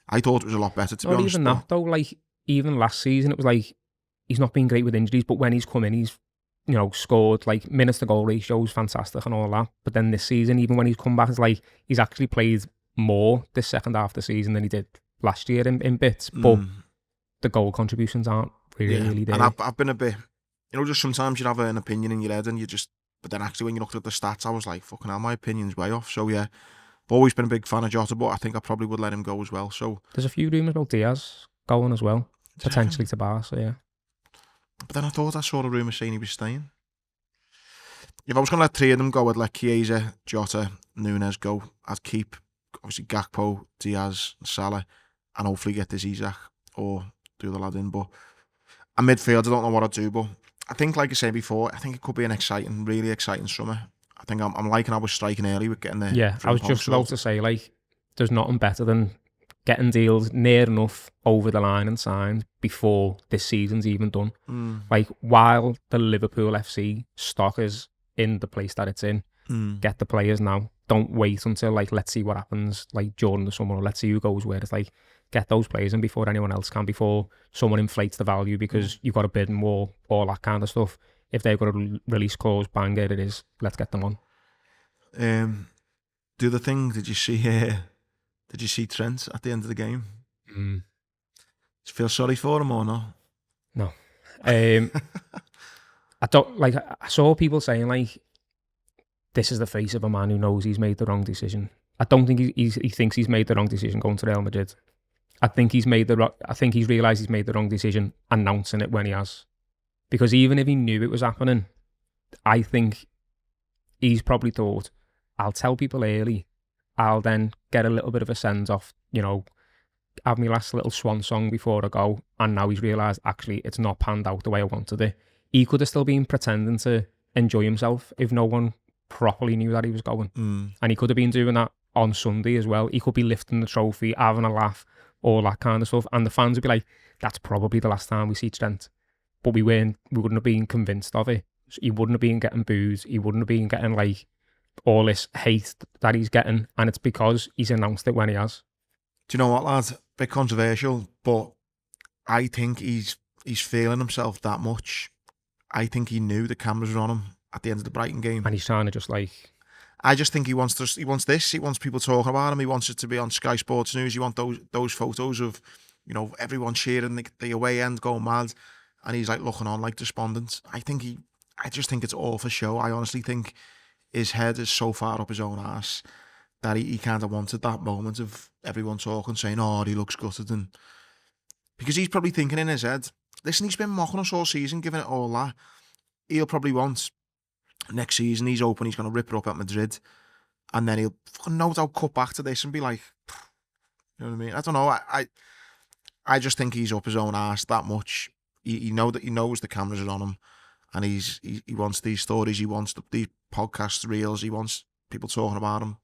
I thought it was a lot better, to be honest. Not even that though. Like even last season, it was like he's not been great with injuries, but when he's come in, he's scored, like minutes to goal ratio is fantastic and all that. But then this season, even when he's come back, it's like he's actually played more this second half of the season than he did last year in bits. But the goal contributions aren't really there. And I've been a bit, just sometimes you have an opinion in your head and but then actually when you looked at the stats, I was like, fucking hell, my opinion's way off. So yeah, I've always been a big fan of Jota, but I think I probably would let him go as well. So there's a few rumours about Diaz going as well, potentially to Barca, yeah. But then I thought I saw a rumour saying he was staying. If I was going to let three of them go, I'd let Chiesa, Jota, Núñez go. I'd keep, obviously, Gakpo, Diaz, Salah, and hopefully get this Isak or the other lad in. But a midfield, I don't know what I'd do, but I think, like I said before, I think it could be an really exciting summer. I think I'm liking how we're striking early with getting there. Yeah, I was just about to say, like, there's nothing better than getting deals near enough over the line and signed before this season's even done. Like, while the Liverpool FC stock is in the place that it's in, get the players now. Don't wait until, like, let's see what happens, like, during the summer, or let's see who goes where. It's like, get those players in before anyone else can, before someone inflates the value because you've got a bidding war, all that kind of stuff. If they've got a release clause, bang, there it is. Let's get them on. The other thing, did you see Trent at the end of the game? Did you feel sorry for him or not? No. I don't, like, I saw people saying, like, this is the face of a man who knows he's made the wrong decision. I don't think he thinks he's made the wrong decision going to Real Madrid. I think he's realised he's made the wrong decision announcing it when he has. Because even if he knew it was happening, I think he's probably thought, I'll tell people early, I'll then get a little bit of a send-off, have my last little swan song before I go, and now he's realised, actually, it's not panned out the way I wanted it. He could have still been pretending to enjoy himself if no one properly knew that he was going. And he could have been doing that on Sunday as well. He could be lifting the trophy, having a laugh, all that kind of stuff. And the fans would be like, that's probably the last time we see Trent. But we wouldn't have been convinced of it. So he wouldn't have been getting booze. He wouldn't have been getting, like, all this hate that he's getting. And it's because he's announced it when he has. Do you know what, lad? Bit controversial, but I think he's feeling himself that much. I think he knew the cameras were on him at the end of the Brighton game. And he's trying to just, like... I just think he wants this. He wants people talking about him. He wants it to be on Sky Sports News. He wants those photos of, everyone cheering the away end, going mad, and he's like looking on like despondent. I just think it's all for show. I honestly think his head is so far up his own ass that he kind of wanted that moment of everyone talking, saying, "Oh, he looks gutted," and because he's probably thinking in his head, listen, he's been mocking us all season, giving it all that. He'll probably want next season, he's open, he's going to rip it up at Madrid, and then he'll no doubt cut back to this and be like, you know what I mean? I don't know. I just think he's up his own arse that much. He knows the cameras are on him, and he wants these stories, he wants these podcasts, reels, he wants people talking about him.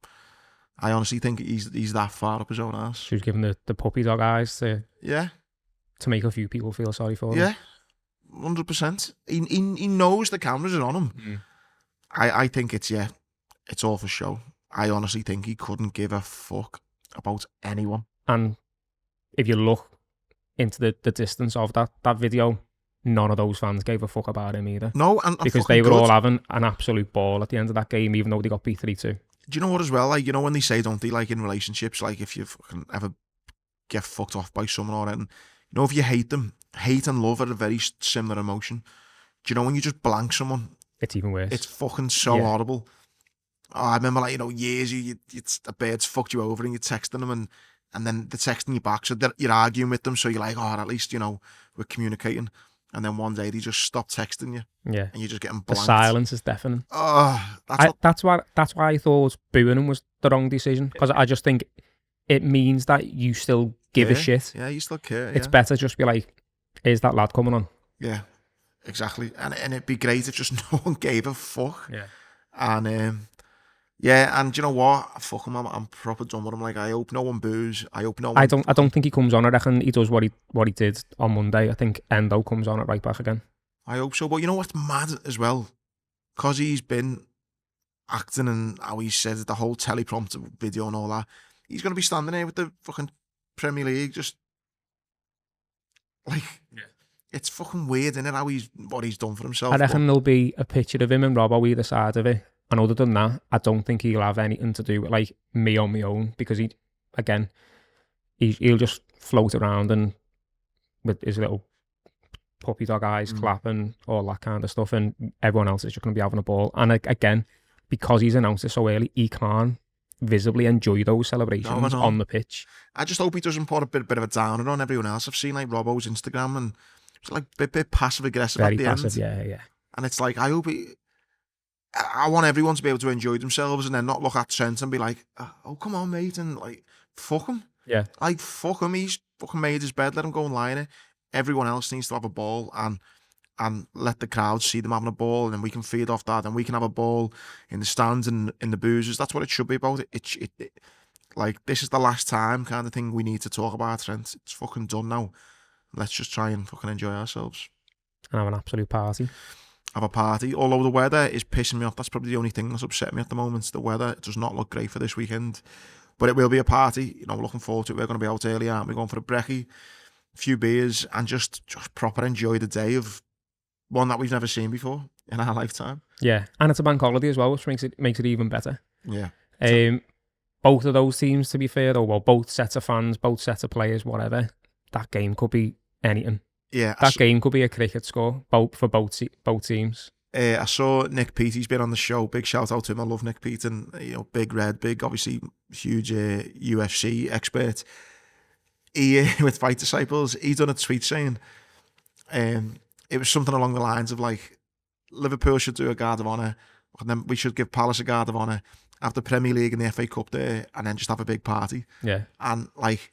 I honestly think he's that far up his own arse. She was giving the puppy dog eyes to make a few people feel sorry for him. Yeah, 100%. He knows the cameras are on him. I think it's all for show. I honestly think he couldn't give a fuck about anyone. And if you look into the distance of that video, none of those fans gave a fuck about him either. No, and because they were all having an absolute ball at the end of that game, even though they got beat 3-2. Do you know what as well? Like, when they say, don't they, like in relationships, like if you fucking ever get fucked off by someone or anything, if you hate them, hate and love are a very similar emotion. Do you know when you just blank someone? It's even worse. It's fucking so horrible. Oh, I remember, like, years a bird's fucked you over and you're texting them and then they're texting you back, so you're arguing with them, so you're like, oh, at least, we're communicating. And then one day they just stop texting you. Yeah. And you're just getting blanked. The silence is deafening. Oh, that's why I thought booing him was the wrong decision, because I just think it means that you still give a shit. Yeah, you still care. It's better just be like, is that lad coming on? Yeah. Exactly, and it'd be great if just no one gave a fuck. Yeah, and and you know what? Fuck him. I'm proper done with him. Like, I hope no one boos. I hope no one. I don't think he comes on. I reckon he does what he did on Monday. I think Endo comes on it right back again. I hope so. But you know what's mad as well? Because he's been acting and how he said the whole teleprompter video and all that, he's going to be standing there with the fucking Premier League just like, it's fucking weird, isn't it, what he's done for himself. I reckon there'll be a picture of him and Robbo either side of it. And other than that, I don't think he'll have anything to do with like me on my own, because he'll just float around and with his little puppy dog eyes clapping, all that kind of stuff, and everyone else is just going to be having a ball. And again, because he's announced it so early, he can't visibly enjoy those celebrations on the pitch. I just hope he doesn't put a bit of a downer on everyone else. I've seen like Robbo's Instagram and it's like a bit passive aggressive at the end. Yeah. And it's like, I want everyone to be able to enjoy themselves and then not look at Trent and be like, oh, come on, mate, and like, fuck him. Yeah. Like, fuck him. He's fucking made his bed. Let him go and lie in it. Everyone else needs to have a ball and let the crowd see them having a ball, and then we can feed off that, and we can have a ball in the stands and in the boozers. That's what it should be about. It like, this is the last time kind of thing we need to talk about Trent. It's fucking done now. Let's just try and fucking enjoy ourselves. And have an absolute party. Have a party. Although the weather is pissing me off. That's probably the only thing that's upsetting me at the moment. The weather does not look great for this weekend. But it will be a party. You know, looking forward to it. We're going to be out early, aren't we? Going for a brekkie, a few beers, and just proper enjoy the day of one that we've never seen before in our lifetime. Yeah, and it's a bank holiday as well, which makes it even better. Yeah. Both of those teams, to be fair, though, well, both sets of fans, both sets of players, whatever, that game could be anything. Yeah. That game could be a cricket score for both teams. I saw Nick Peete. He's been on the show. Big shout out to him. I love Nick Peete, and big obviously huge UFC expert. He with Fight Disciples, he done a tweet saying, it was something along the lines of like, Liverpool should do a guard of honour, and then we should give Palace a guard of honour, have the Premier League and the FA Cup there, and then just have a big party. Yeah, and like,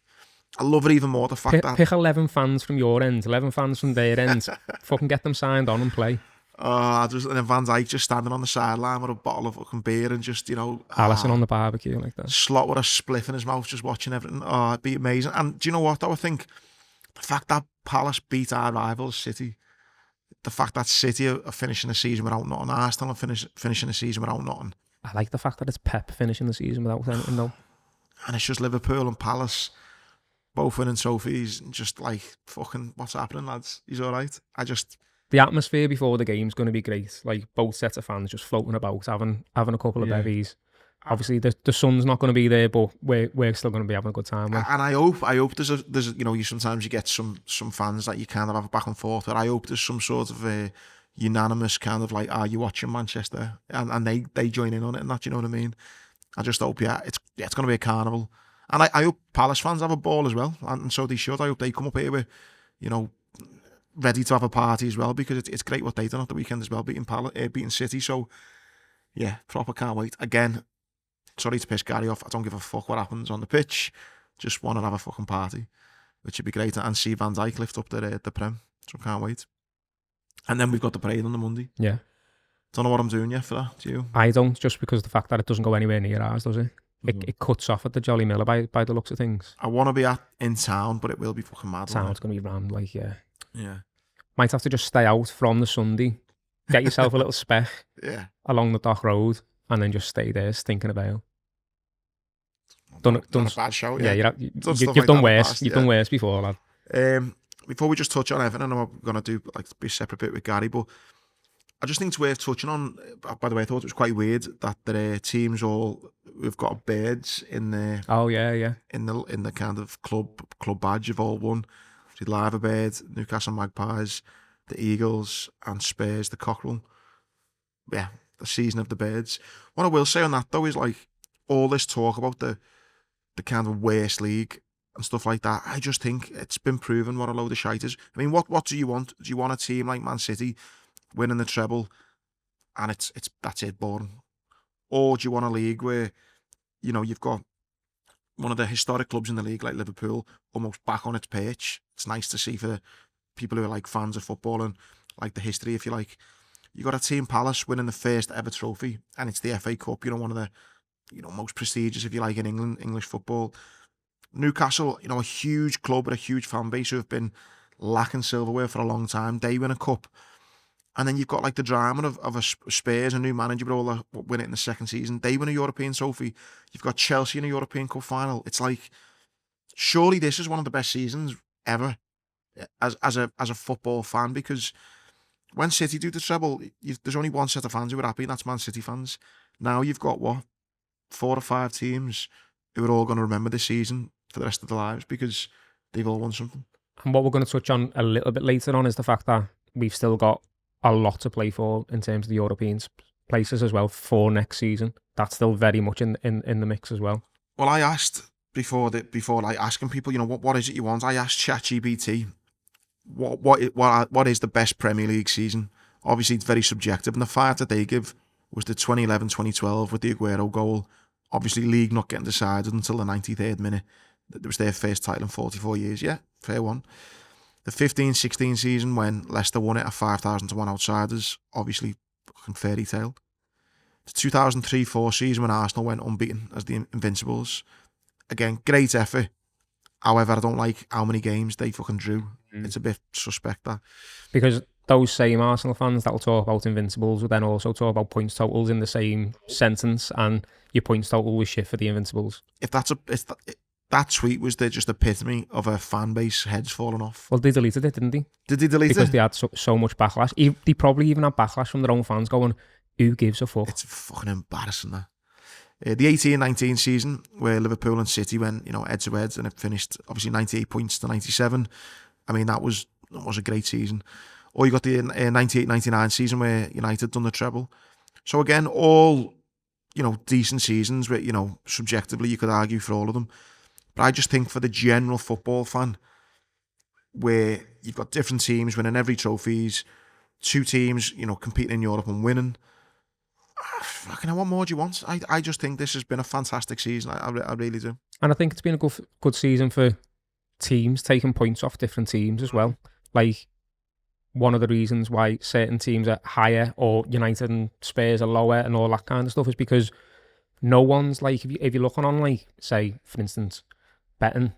I love it even more, the fact that... Pick 11 fans from your end, 11 fans from their end, fucking get them signed on and play. And then Van Dijk just standing on the sideline with a bottle of fucking beer and just, Alisson on the barbecue like that. Slot with a spliff in his mouth, just watching everything. Oh, it'd be amazing. And do you know what, though? I think the fact that Palace beat our rivals, City, the fact that City are finishing the season without nothing, Arsenal are finishing the season without nothing. I like the fact that it's Pep finishing the season without anything, though. And it's just Liverpool and Palace both winning trophies, and just like, fucking, what's happening, lads? He's all right. The atmosphere before the game's going to be great. Like, both sets of fans just floating about, having a couple of bevies. Obviously, the sun's not going to be there, but we're still going to be having a good time. Like. And I hope there's you sometimes you get some fans that you kind of have a back and forth, but I hope there's some sort of a unanimous kind of like, are you watching Manchester? And they join in on it and that, you know what I mean? I just hope, it's going to be a carnival. And I hope Palace fans have a ball as well, and so they should. I hope they come up here with, ready to have a party as well, because it's great what they done at the weekend as well, beating City. So, yeah, proper can't wait. Again, sorry to piss Gary off. I don't give a fuck what happens on the pitch. Just want to have a fucking party, which would be great. And see Van Dijk lift up the Prem. So can't wait. And then we've got the parade on the Monday. Yeah. Don't know what I'm doing yet for that. Do you? I don't, just because of the fact that it doesn't go anywhere near ours, does it? It cuts off at the Jolly Miller by the looks of things. I want to be in town, but it will be fucking mad. Town's going to be rammed, like, yeah. Yeah. Might have to just stay out from the Sunday, get yourself a little spec along the Dock Road, and then just stay there stinking of ale. Done a bad show, yeah. You've done worse. You've done worse before, lad. Before we just touch on Everton, I know we're going to do be a separate bit with Gary, but I just think it's worth touching on. By the way, I thought it was quite weird that the teams we've got birds in the in the kind of club badge. You've all won. The Liver Bird, Newcastle Magpies, the Eagles, and Spurs, the Cockerel. Yeah, the season of the birds. What I will say on that though is like all this talk about the kind of worst league and stuff like that. I just think it's been proven what a load of shite is. I mean, what do you want? Do you want a team like Man City winning the treble and it's that's it, boring? Or do you want a league where you've got one of the historic clubs in the league like Liverpool almost back on its perch? It's nice to see for people who are like fans of football and like the history, if you like. You got a team, Palace, winning the first ever trophy, and it's the FA Cup, one of the most prestigious, if you like, in English football. Newcastle, a huge club with a huge fan base who have been lacking silverware for a long time. They win a cup. And then you've got like the drama of a Spurs, a new manager, but all that win it in the second season. They win a European trophy. You've got Chelsea in a European Cup final. It's like, surely this is one of the best seasons ever as a football fan, because when City do the treble, there's only one set of fans who are happy, and that's Man City fans. Now you've got, 4 or 5 teams who are all going to remember this season for the rest of their lives because they've all won something. And what we're going to touch on a little bit later on is the fact that we've still got a lot to play for in terms of the European places as well for next season. That's still very much in the mix as well. Well, I asked before like asking people, what is it you want? I asked ChatGPT, what is the best Premier League season? Obviously, it's very subjective, and the 5 that they give was the 2011-2012 with the Aguero goal. Obviously, league not getting decided until the 93rd minute. It was their first title in 44 years. Yeah, fair one. The 15-16 season when Leicester won it at 5,000 to 1 outsiders, obviously fucking fairy tale. The 2003-4 season when Arsenal went unbeaten as the Invincibles. Again, great effort. However, I don't like how many games they fucking drew. It's a bit suspect, that. Because those same Arsenal fans that will talk about Invincibles will then also talk about points totals in the same sentence, and your points total was shit for the Invincibles. That tweet was just the epitome of a fan base heads falling off. Well, they deleted it, didn't they? Did they delete it? Because they had so much backlash. They probably even had backlash from their own fans going, who gives a fuck? It's fucking embarrassing, that. The 18-19 season where Liverpool and City went, head to head, and it finished obviously 98 points to 97. I mean, that was a great season. Or you got the 98-99 season where United done the treble. So again, all decent seasons, where subjectively you could argue for all of them. But I just think for the general football fan, where you've got different teams winning every trophies, 2 teams, competing in Europe and winning. Fucking, what more do you want? I just think this has been a fantastic season. I really do. And I think it's been a good season for teams taking points off different teams as well. Like, one of the reasons why certain teams are higher or United and Spurs are lower and all that kind of stuff is because no one's like, if you're looking on, like, say, for instance, betting,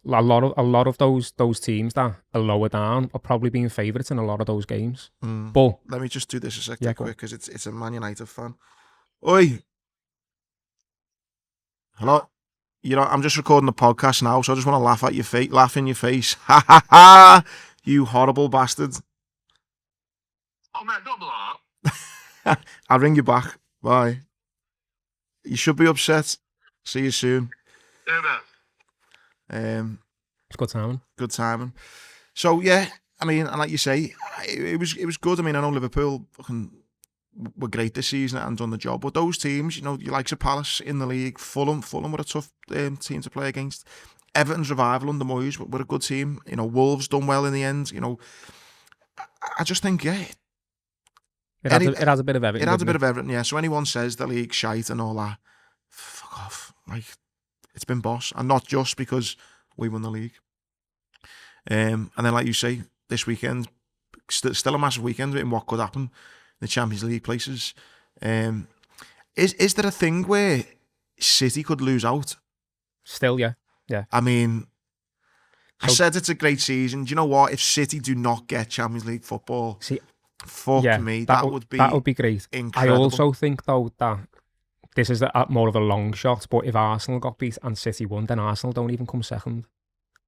a lot of those teams that are lower down are probably being favourites in a lot of those games. But let me just do this a second quick, because it's a Man United fan. Oi, hello. I'm just recording the podcast now, so I just want to laugh in your face. Ha ha ha! You horrible bastard. Oh man, don't blow up. I'll ring you back. Bye. You should be upset. See you soon. It's good timing. Good timing. So yeah, I mean, and like you say, it was good. I mean, I know Liverpool fucking were great this season and done the job, but those teams, you like Palace in the league, Fulham were a tough team to play against. Everton's revival under Moyes were a good team. Wolves done well in the end. I just think, yeah. It has a bit of everything. It has a bit of everything, yeah. So anyone says the league's shite and all that, fuck off. Like, it's been boss, and not just because we won the league. And then, like you say, this weekend, still a massive weekend in what could happen in the Champions League places. Is there a thing where City could lose out? Still, yeah. I mean, I said it's a great season. Do you know what? If City do not get Champions League football, me, that would be great. Incredible. I also think, though, that this is more of a long shot, but if Arsenal got beat and City won, then Arsenal don't even come second,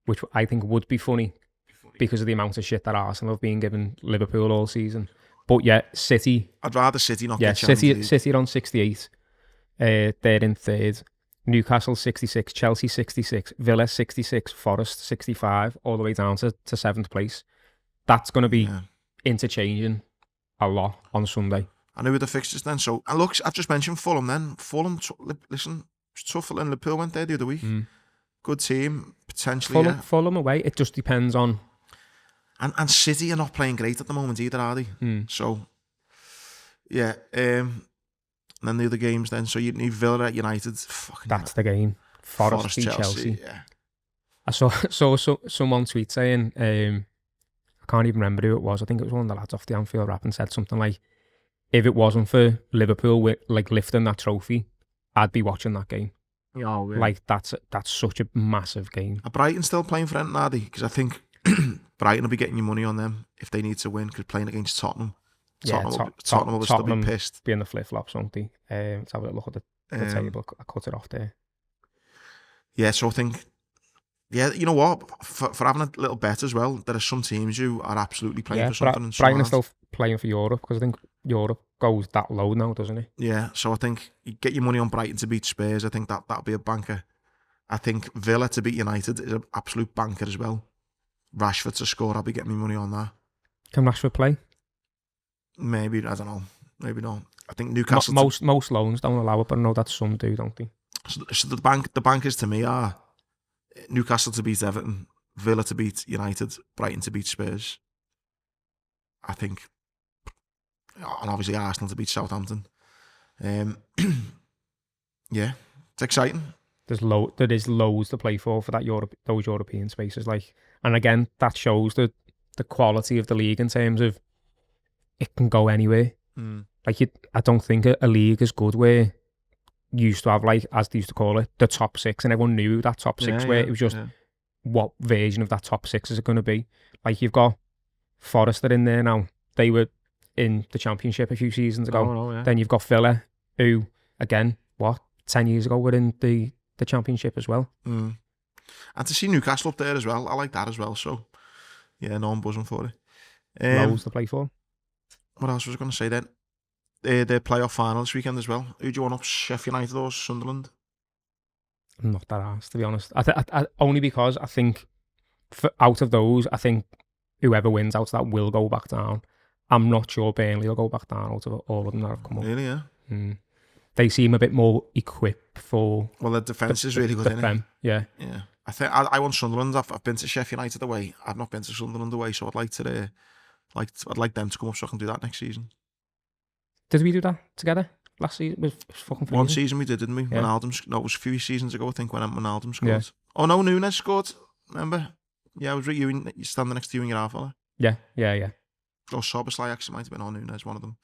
which I think would be funny because of the amount of shit that Arsenal have been giving Liverpool all season. But yeah, City... I'd rather City not get Champions League. City are on 68. They're in 3rd. Newcastle 66, Chelsea 66, Villa 66, Forest 65, all the way down to 7th place. That's going to be interchanging a lot on Sunday. I knew the fixtures then. So, and look, I've just mentioned Fulham then. Fulham, listen, it's tough. And Liverpool went there the other week. Good team, potentially. Fulham away, it just depends on. And City are not playing great at the moment either, are they? So, yeah. And then the other games then. So you need Villa at United. That's the game. Forest beat Chelsea. Yeah. I saw someone tweet saying, I can't even remember who it was. I think it was one of the lads off the Anfield Rap, and said something like, if it wasn't for Liverpool lifting that trophy, I'd be watching that game. Oh, yeah. Like, that's such a massive game. Are Brighton still playing for anything, are they? Because I think Brighton will be getting your money on them if they need to win, because playing against Tottenham. Yeah, Tottenham will still be pissed. Be in the flip-flops, won't they? Let's have a look at the table. I cut it off there. Yeah, so I think, you know what? For having a little bet as well, there are some teams who are absolutely playing for something. And Brighton are still playing for Europe, because I think Europe goes that low now, doesn't it? Yeah, so I think you get your money on Brighton to beat Spurs. I think that'll be a banker. I think Villa to beat United is an absolute banker as well. Rashford to score, I'll be getting my money on that. Can Rashford play? Maybe, I don't know. Maybe not. I think Newcastle... Most loans don't allow it, but I know that some do, don't they? So the bankers to me are Newcastle to beat Everton, Villa to beat United, Brighton to beat Spurs. I think... And obviously Arsenal to beat Southampton. Yeah, it's exciting. There is loads to play for that those European spaces, like, and again that shows the quality of the league in terms of it can go anywhere. Like, I don't think a league is good where you used to have, like, as they used to call it, the top six, and everyone knew that top six it was just what version of that top six is it going to be. Like, you've got Forest in there now. They were in the Championship a few seasons ago. Then you've got Villa, who again 10 years ago were in the Championship as well. And to see Newcastle up there as well, I like that as well. So yeah, no, I'm buzzing for it. Loads to play for. What else was I going to say then? The playoff final this weekend as well. Who do you want up, Sheffield United or Sunderland? I'm not that asked, to be honest. I only because I think out of those, I think whoever wins out of that will go back down. I'm not sure Burnley will go back down out of all of them that have come up. Really, yeah. They seem a bit more equipped for... Well, the defence is really good, isn't it? Yeah. Yeah. I think I want Sunderland. I've been to Sheffield United away. I've not been to Sunderland away, so I'd like to... I'd like them to come up so I can do that next season. Did we do that together last season? It was fucking One season we did, didn't we? Yeah. No, it was a few seasons ago, I think, when Wijnaldum scored. Yeah. Oh no, Nunes scored. Remember? Yeah, I was with you. You standing next to you and your half fella. Yeah. Oh, Soboslai actually might have been on Nunes, one of them.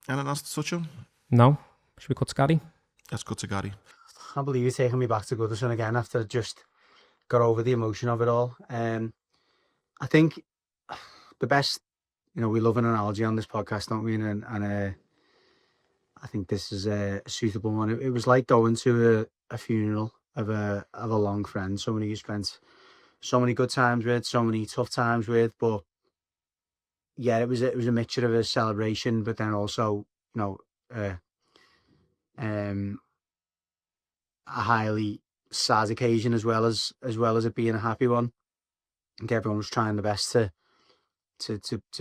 Anything else to touch on? No. Should we cut to Gary? Let's cut to Gary. I can't believe you're taking me back to Goodison again after just got over the emotion of it all. I think the best, we love an analogy on this podcast, don't we? And I think this is a suitable one. It was like going to a funeral of a long friend, someone who you spent so many good times with, so many tough times with, but yeah, it was a mixture of a celebration, but then also, a highly sad occasion as well as it being a happy one. I think everyone was trying the best to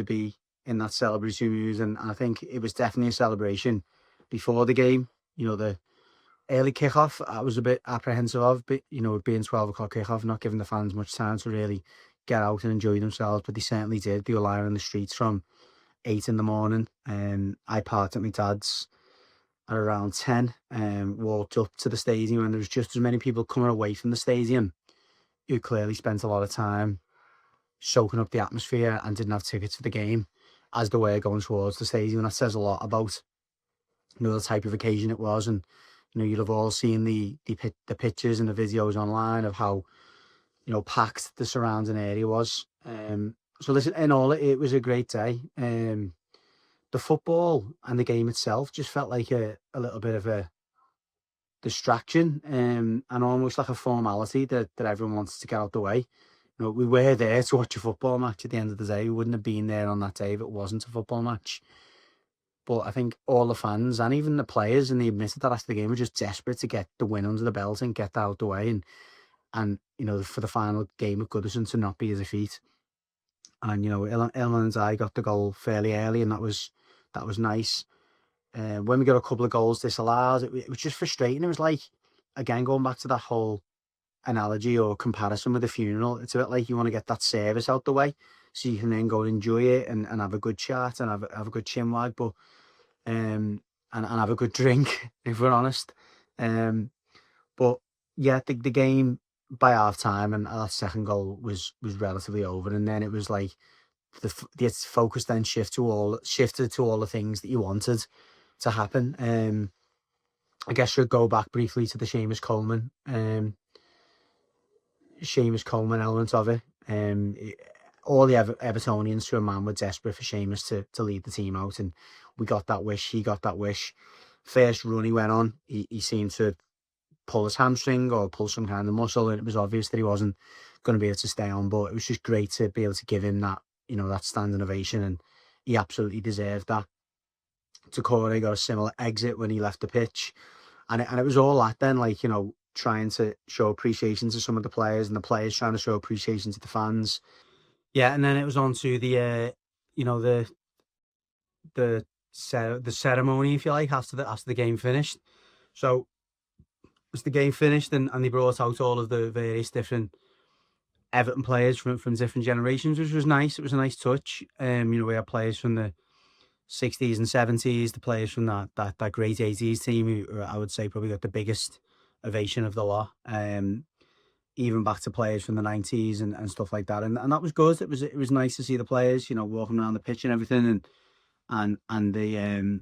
be in that celebratory mood, and I think it was definitely a celebration before the game. The early kickoff I was a bit apprehensive of, but it being 12 o'clock kickoff, not giving the fans much time to really get out and enjoy themselves, but they certainly did. They were lying on the streets from 8 in the morning. I parked at my dad's at around 10 and walked up to the stadium, and there was just as many people coming away from the stadium who clearly spent a lot of time soaking up the atmosphere and didn't have tickets for the game as they were going towards the stadium. And that says a lot about the type of occasion it was. And you'll have all seen the pictures and the videos online of how packed the surrounding area was. So listen, in all, it was a great day. The football and the game itself just felt like a little bit of a distraction, and almost like a formality that everyone wants to get out the way. We were there to watch a football match at the end of the day. We wouldn't have been there on that day if it wasn't a football match. But I think all the fans and even the players, and they admitted that after the game, were just desperate to get the win under the belt and get that out the way, and for the final game of Goodison to not be a defeat. And Ilman and I got the goal fairly early, and that was nice. When we got a couple of goals disallowed, it was just frustrating. It was like, again, going back to that whole analogy or comparison with the funeral, it's a bit like you want to get that service out the way so you can then go and enjoy it and have a good chat and have a good chinwag, but and have a good drink, if we're honest. But yeah, the game by half time and that second goal was relatively over, and then it was like the focus then shifted to all the things that you wanted to happen. I guess we'll go back briefly to the Seamus Coleman element of it. All the Evertonians to a man were desperate for Seamus to lead the team out, and we got that wish. He got that wish. First run he went on, he seemed to pull his hamstring or pull some kind of muscle, and it was obvious that he wasn't going to be able to stay on. But it was just great to be able to give him that, that standing ovation, and he absolutely deserved that. Takore got a similar exit when he left the pitch, and it was all that then, like, trying to show appreciation to some of the players, and the players trying to show appreciation to the fans. Yeah, and then it was on to the the ceremony, if you like, after the game finished. So as the game finished, and they brought out all of the various different Everton players from different generations, which was nice. It was a nice touch. We had players from the 60s and 70s, the players from that great 80s team, who I would say probably got the biggest ovation of the lot. Even back to players from the 90s and stuff like that, and that was good. It was nice to see the players, walking around the pitch and everything, and the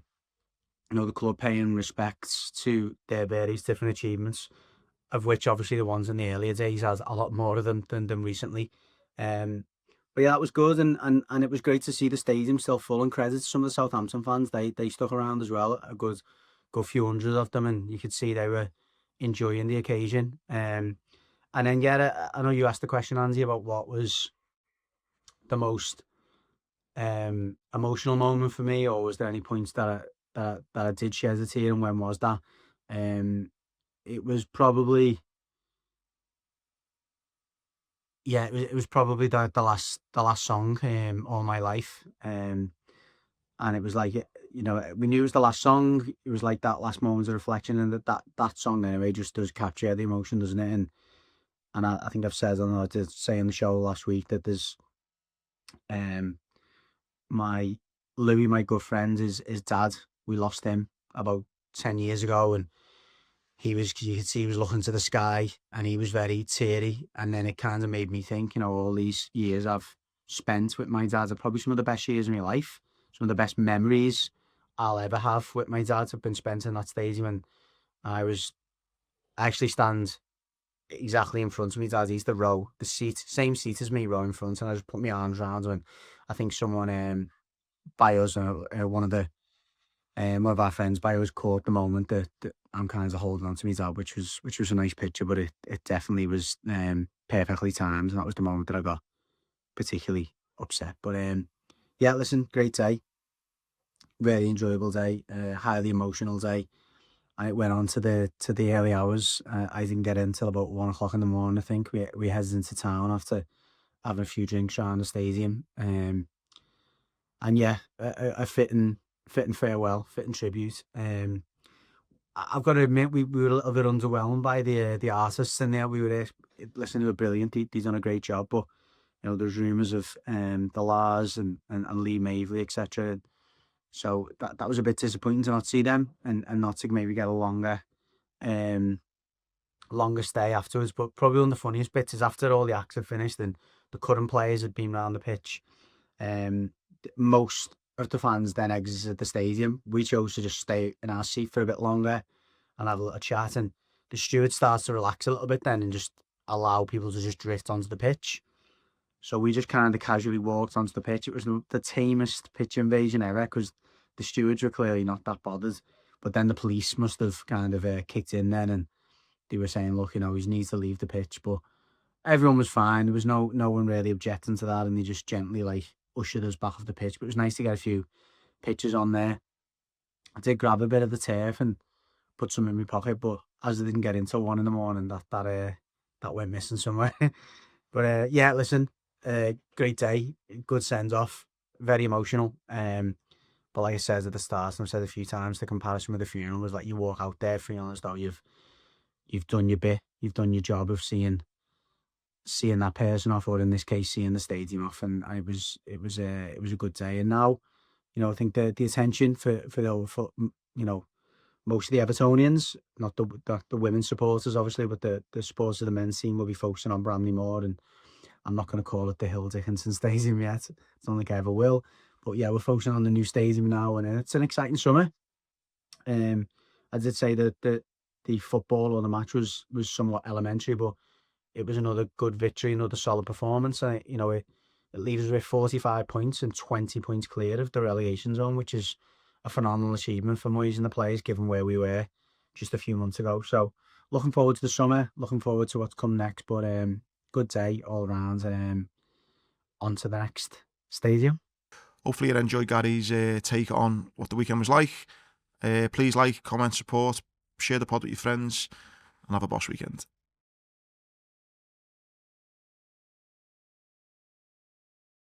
the club paying respects to their various different achievements, of which obviously the ones in the earlier days has a lot more of them than recently. But yeah, that was good, and it was great to see the stadium still full, and credit to some of the Southampton fans. They stuck around as well, a good few hundred of them, and you could see they were enjoying the occasion. And then, yeah, I know you asked the question, Andy, about what was the most emotional moment for me, or was there any points that I did shed a tear, and when was that? It was probably, it was probably the last song, All My Life, and it was like, we knew it was the last song. It was like that last moment of reflection, and that song anyway just does capture the emotion, doesn't it? And I think I've said, I don't know, I did say on the show last week that there's my Louis, my good friend, his dad. We lost him about 10 years ago, and you could see he was looking to the sky, and he was very teary. And then it kind of made me think, all these years I've spent with my dad are probably some of the best years of my life. Some of the best memories I'll ever have with my dad have been spent in that stadium. And I actually stand exactly in front of me dad. He's the same seat as me, row in front, and I just put my arms around him, and I think someone by us, one of our friends by us, caught the moment that I'm kind of holding on to me dad, which was a nice picture, but it definitely was perfectly timed, and that was the moment that I got particularly upset. But yeah, listen, great day, very enjoyable day, highly emotional day. I went on to the early hours. I didn't get in till about 1 o'clock in the morning. I think we headed into town after having a few drinks around the stadium. And yeah, a fitting farewell, fitting tribute. I've got to admit, we were a little bit underwhelmed by the artists in there. We were listening, they were brilliant. They've done a great job, but there's rumours of the Lars and Lee Mavely, etc. So that was a bit disappointing to not see them, and not to maybe get a longer stay afterwards. But probably one of the funniest bits is after all the acts had finished and the current players had been around the pitch, most of the fans then exited the stadium. We chose to just stay in our seat for a bit longer and have a little chat, and the steward starts to relax a little bit then and just allow people to just drift onto the pitch. So we just kind of casually walked onto the pitch. It was the tamest pitch invasion ever, because the stewards were clearly not that bothered. But then the police must have kind of kicked in then, and they were saying, look, he needs to leave the pitch. But everyone was fine. There was no one really objecting to that, and they just gently ushered us back off the pitch. But it was nice to get a few pictures on there. I did grab a bit of the turf and put some in my pocket, but as I didn't get in till 1 a.m, that went missing somewhere. But yeah, listen, great day, good send off, very emotional. But like I said at the start, and I've said a few times, the comparison with the funeral was like you walk out there feeling as though you've done your bit, you've done your job of seeing that person off, or in this case, seeing the stadium off, and it was a good day. And now, I think the attention for most of the Evertonians, not the women's supporters obviously, but the supporters of the men's team will be focusing on Bramley Moore, and I'm not going to call it the Hill Dickinson Stadium yet. I don't think I ever will. But yeah, we're focusing on the new stadium now, and it's an exciting summer. I did say that the football or the match was somewhat elementary, but it was another good victory, another solid performance. And it leaves us with 45 points and 20 points clear of the relegation zone, which is a phenomenal achievement for Moyes and the players, given where we were just a few months ago. So looking forward to the summer, looking forward to what's come next. But good day all round. On to the next stadium. Hopefully you enjoyed Gary's take on what the weekend was like. Please like, comment, support, share the pod with your friends, and have a boss weekend.